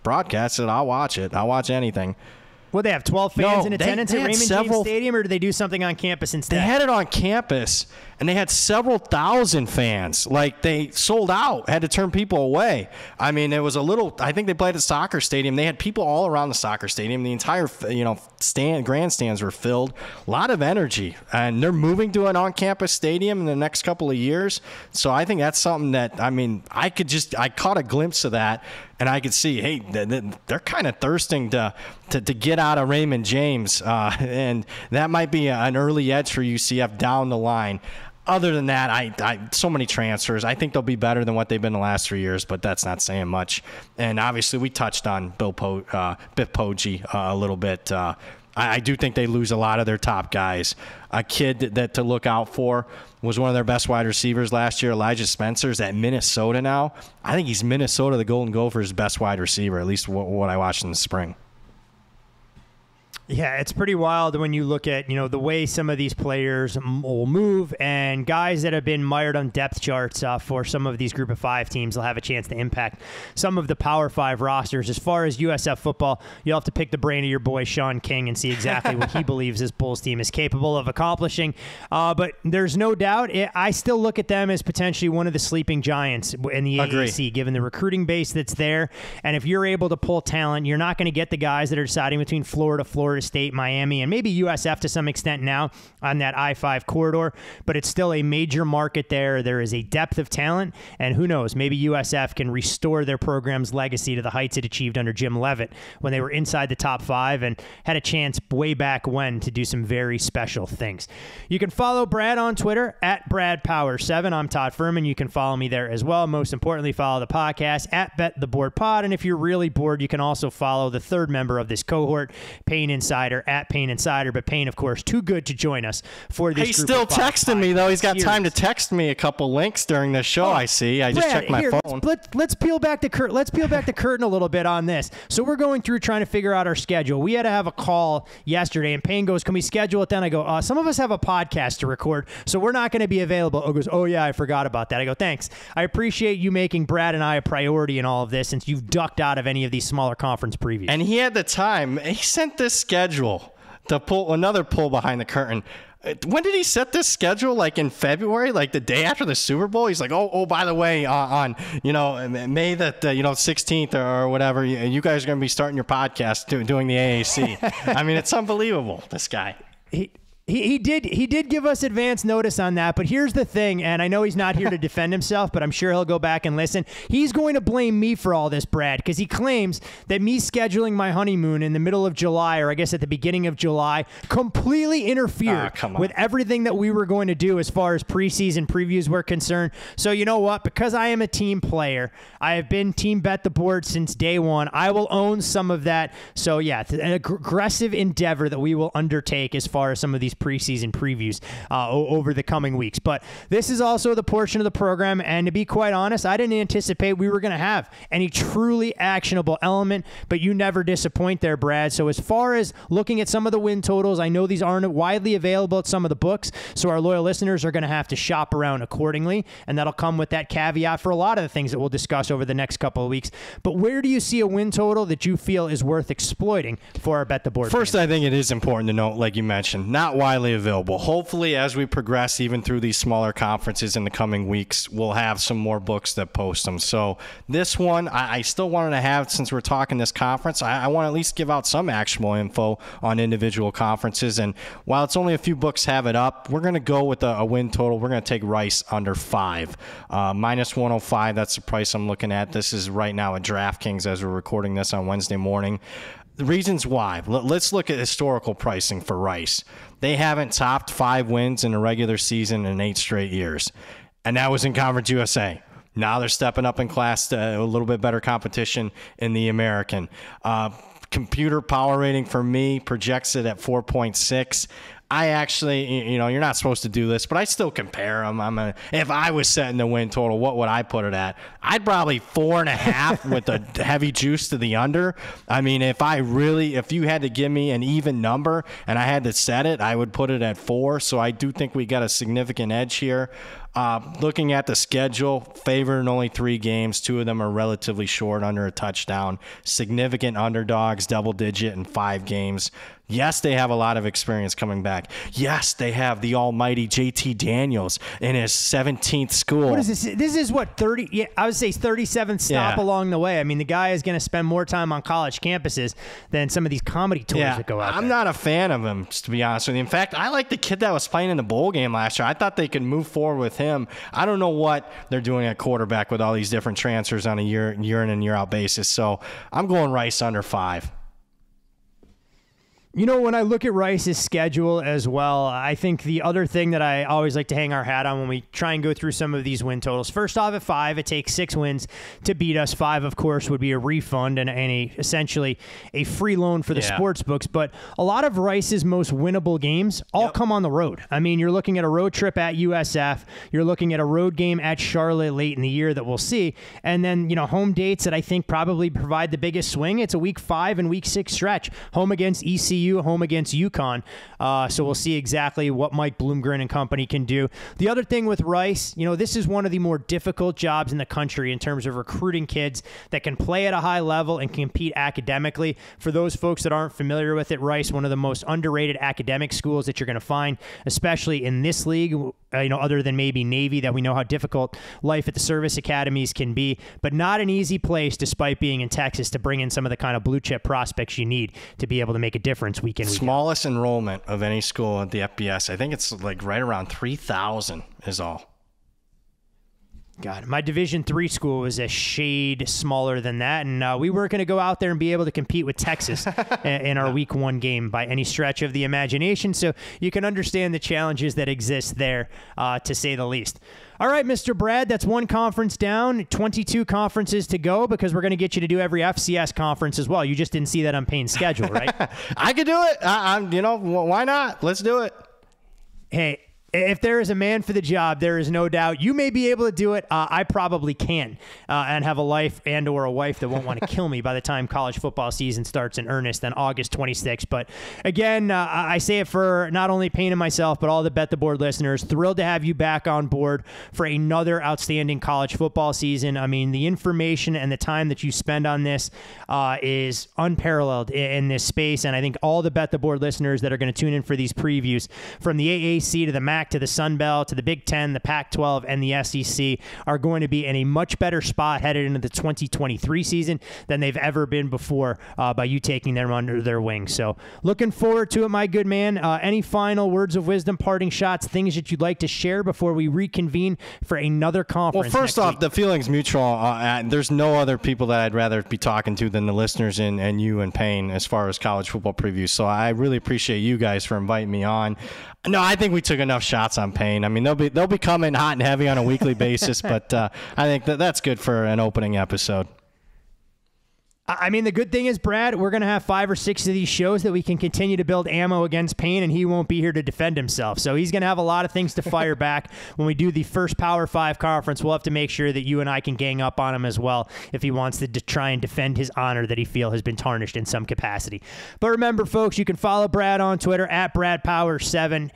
H: broadcast it. I'll watch it. I'll watch anything.
G: Well, they have 12 fans in attendance at Raymond James Stadium, or do they do something on campus instead?
H: They had it on campus, and they had several thousand fans. Like, they sold out, had to turn people away. I mean, it was I think they played at soccer stadium. They had people all around the soccer stadium. The entire, grandstands were filled. A lot of energy, and they're moving to an on-campus stadium in the next couple of years. So I think that's something that, I caught a glimpse of that. And I could see, hey, they're kind of thirsting to get out of Raymond James, and that might be an early edge for UCF down the line. Other than that, I so many transfers. I think they'll be better than what they've been the last 3 years, but that's not saying much. And obviously, we touched on Biff Poggi a little bit. I do think they lose a lot of their top guys. A kid that to look out for was one of their best wide receivers last year, Elijah Spencer's at Minnesota now. I think he's Minnesota, the Golden Gophers' best wide receiver, at least what I watched in the spring.
G: Yeah, it's pretty wild when you look at, the way some of these players will move, and guys that have been mired on depth charts for some of these Group of 5 teams will have a chance to impact some of the Power 5 rosters. As far as USF football, you'll have to pick the brain of your boy Sean King and see exactly what he believes this Bulls team is capable of accomplishing. But there's no doubt, I still look at them as potentially one of the sleeping giants in the AAC, given the recruiting base that's there. And if you're able to pull talent, you're not going to get the guys that are deciding between Florida Florida State, Miami, and maybe USF to some extent now on that I-5 corridor, but it's still a major market there. There is a depth of talent, and who knows, maybe USF can restore their program's legacy to the heights it achieved under Jim Leavitt when they were inside the top 5 and had a chance way back when to do some very special things. You can follow Brad on Twitter at BradPower7. I'm Todd Furman. You can follow me there as well. Most importantly, follow the podcast at BetTheBoardPod. And if you're really bored, you can also follow the third member of this cohort, Payne Insider, at Payne Insider. But Payne, of course, too good to join us for this.
H: He's still texting me, though. He's got time to text me a couple links during the show, I see. I just checked my phone.
G: Let's peel back the curtain. Let's peel back the curtain a little bit on this. So we're going through trying to figure out our schedule. We had to have a call yesterday, and Payne goes, can we schedule it then? I go, some of us have a podcast to record, so we're not going to be available. He goes, oh, yeah, I forgot about that. I go, thanks. I appreciate you making Brad and I a priority in all of this since you've ducked out of any of these smaller conference previews.
H: And he had the time. He sent this schedule to pull another pull behind the curtain. When did he set this schedule? Like in February, like the day after the Super Bowl? He's like, oh, by the way, on May the 16th or whatever, you guys are going to be starting your podcast doing the AAC. I mean, it's unbelievable. This guy.
G: He did give us advance notice on that, but here's the thing, and I know he's not here to defend himself, but I'm sure he'll go back and listen. He's going to blame me for all this, Brad, because he claims that me scheduling my honeymoon in the middle of July, or I guess at the beginning of July, completely interfered with everything that we were going to do as far as preseason previews were concerned. So you know what? Because I am a team player, I have been Team Bet the Board since day one. I will own some of that. So yeah, it's an aggressive endeavor that we will undertake as far as some of these preseason previews over the coming weeks. But this is also the portion of the program, and to be quite honest, I didn't anticipate we were going to have any truly actionable element, but you never disappoint there, Brad. So as far as looking at some of the win totals, I know these aren't widely available at some of the books, so our loyal listeners are going to have to shop around accordingly, and that'll come with that caveat for a lot of the things that we'll discuss over the next couple of weeks. But where do you see a win total that you feel is worth exploiting for our Bet the Board
H: First,
G: fans?
H: I think it is important to note, like you mentioned, not widely available. Hopefully, as we progress even through these smaller conferences in the coming weeks, we'll have some more books that post them. So this one, I still wanted to have, since we're talking this conference, I want to at least give out some actionable info on individual conferences. And while it's only a few books have it up, we're going to go with a win total. We're going to take Rice under 5. Minus 105, that's the price I'm looking at. This is right now at DraftKings as we're recording this on Wednesday morning. The reasons why. Let's look at historical pricing for Rice. They haven't topped 5 wins in a regular season in 8 straight years. And that was in Conference USA. Now they're stepping up in class to a little bit better competition in the American. Computer power rating for me projects it at 4.6. I actually, you're not supposed to do this, but I still compare them. If I was setting the win total, what would I put it at? I'd probably 4.5 with the heavy juice to the under. I mean, if you had to give me an even number and I had to set it, I would put it at 4. So I do think we got a significant edge here. Looking at the schedule, favored in only 3 games. 2 of them are relatively short, under a touchdown. Significant underdogs, double digit in 5 games. Yes, they have a lot of experience coming back. Yes, they have the almighty JT Daniels in his 17th school.
G: What is this? This is what, 30? Yeah, I would say 37th stop along the way. I mean, the guy is going to spend more time on college campuses than some of these comedy tours that go out there.
H: I'm not a fan of him, just to be honest with you. In fact, I like the kid that was playing in the bowl game last year. I thought they could move forward with him. I don't know what they're doing at quarterback with all these different transfers on a year in and year out basis. So I'm going Rice under 5.
G: When I look at Rice's schedule as well, I think the other thing that I always like to hang our hat on when we try and go through some of these win totals, first off, at 5, it takes 6 wins to beat us. 5, of course, would be a refund and essentially a free loan for the sports books. But a lot of Rice's most winnable games all come on the road. I mean, you're looking at a road trip at USF. You're looking at a road game at Charlotte late in the year that we'll see. And then, home dates that I think probably provide the biggest swing. It's a week 5 and week 6 stretch. Home against ECU, home against UConn. So we'll see exactly what Mike Bloomgren and company can do. The other thing with Rice, this is one of the more difficult jobs in the country in terms of recruiting kids that can play at a high level and compete academically. For those folks that aren't familiar with it, Rice, one of the most underrated academic schools that you're going to find, especially in this league, other than maybe Navy, that we know how difficult life at the service academies can be, but not an easy place, despite being in Texas, to bring in some of the kind of blue chip prospects you need to be able to make a difference conference week in, week out.
H: Smallest enrollment of any school at the FBS. I think it's like right around 3,000 is all.
G: God, my Division III school was a shade smaller than that, and we weren't going to go out there and be able to compete with Texas in our Week 1 game by any stretch of the imagination, so you can understand the challenges that exist there, to say the least. All right, Mr. Brad, that's one conference down, 22 conferences to go, because we're going to get you to do every FCS conference as well. You just didn't see that on Payne's schedule, right?
H: I could do it. Why not? Let's do it.
G: Hey, if there is a man for the job, there is no doubt. You may be able to do it. I probably can, and have a life and or a wife that won't want to kill me by the time college football season starts in earnest on August 26th. But again, I say it for not only Payne and myself, but all the Bet the Board listeners. Thrilled to have you back on board for another outstanding college football season. I mean, the information and the time that you spend on this is unparalleled in this space. And I think all the Bet the Board listeners that are going to tune in for these previews, from the AAC to the MAC to the Sun Belt to the Big Ten, the Pac-12, and the SEC, are going to be in a much better spot headed into the 2023 season than they've ever been before, by you taking them under their wing. So looking forward to it, my good man. Any final words of wisdom, parting shots, things that you'd like to share before we reconvene for another conference?
H: Well, first off, the feeling's mutual. There's no other people that I'd rather be talking to than the listeners and you and Payne as far as college football previews. So I really appreciate you guys for inviting me on. No, I think we took enough shots on Payne. I mean, they'll be coming hot and heavy on a weekly basis, but I think that's good for an opening episode.
G: I mean, the good thing is, Brad, we're going to have 5 or 6 of these shows that we can continue to build ammo against Payne, and he won't be here to defend himself. So he's going to have a lot of things to fire back. When we do the first Power 5 conference, we'll have to make sure that you and I can gang up on him as well if he wants to try and defend his honor that he feels has been tarnished in some capacity. But remember, folks, you can follow Brad on Twitter at BradPower7,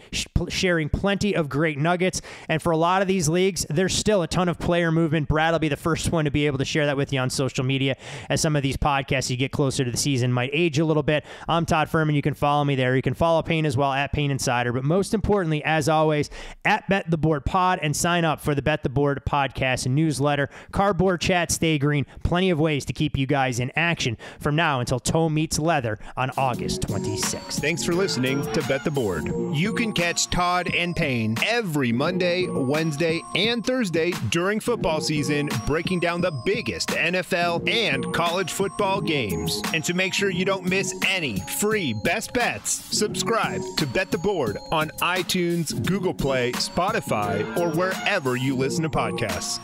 G: sharing plenty of great nuggets. And for a lot of these leagues, there's still a ton of player movement. Brad will be the first one to be able to share that with you on social media, as some of these podcasts you get closer to the season might age a little bit. I'm Todd Furman. You can follow me there. You can follow Payne as well at Payne Insider. But most importantly, as always, at Bet the Board Pod, and sign up for the Bet the Board podcast and newsletter. Cardboard chat, stay green. Plenty of ways to keep you guys in action from now until toe meets leather on August 26th.
I: Thanks for listening to Bet the Board. You can catch Todd and Payne every Monday, Wednesday, and Thursday during football season, breaking down the biggest NFL and college football games. And to make sure you don't miss any free best bets, subscribe to Bet the Board on iTunes, Google Play, Spotify, or wherever you listen to podcasts.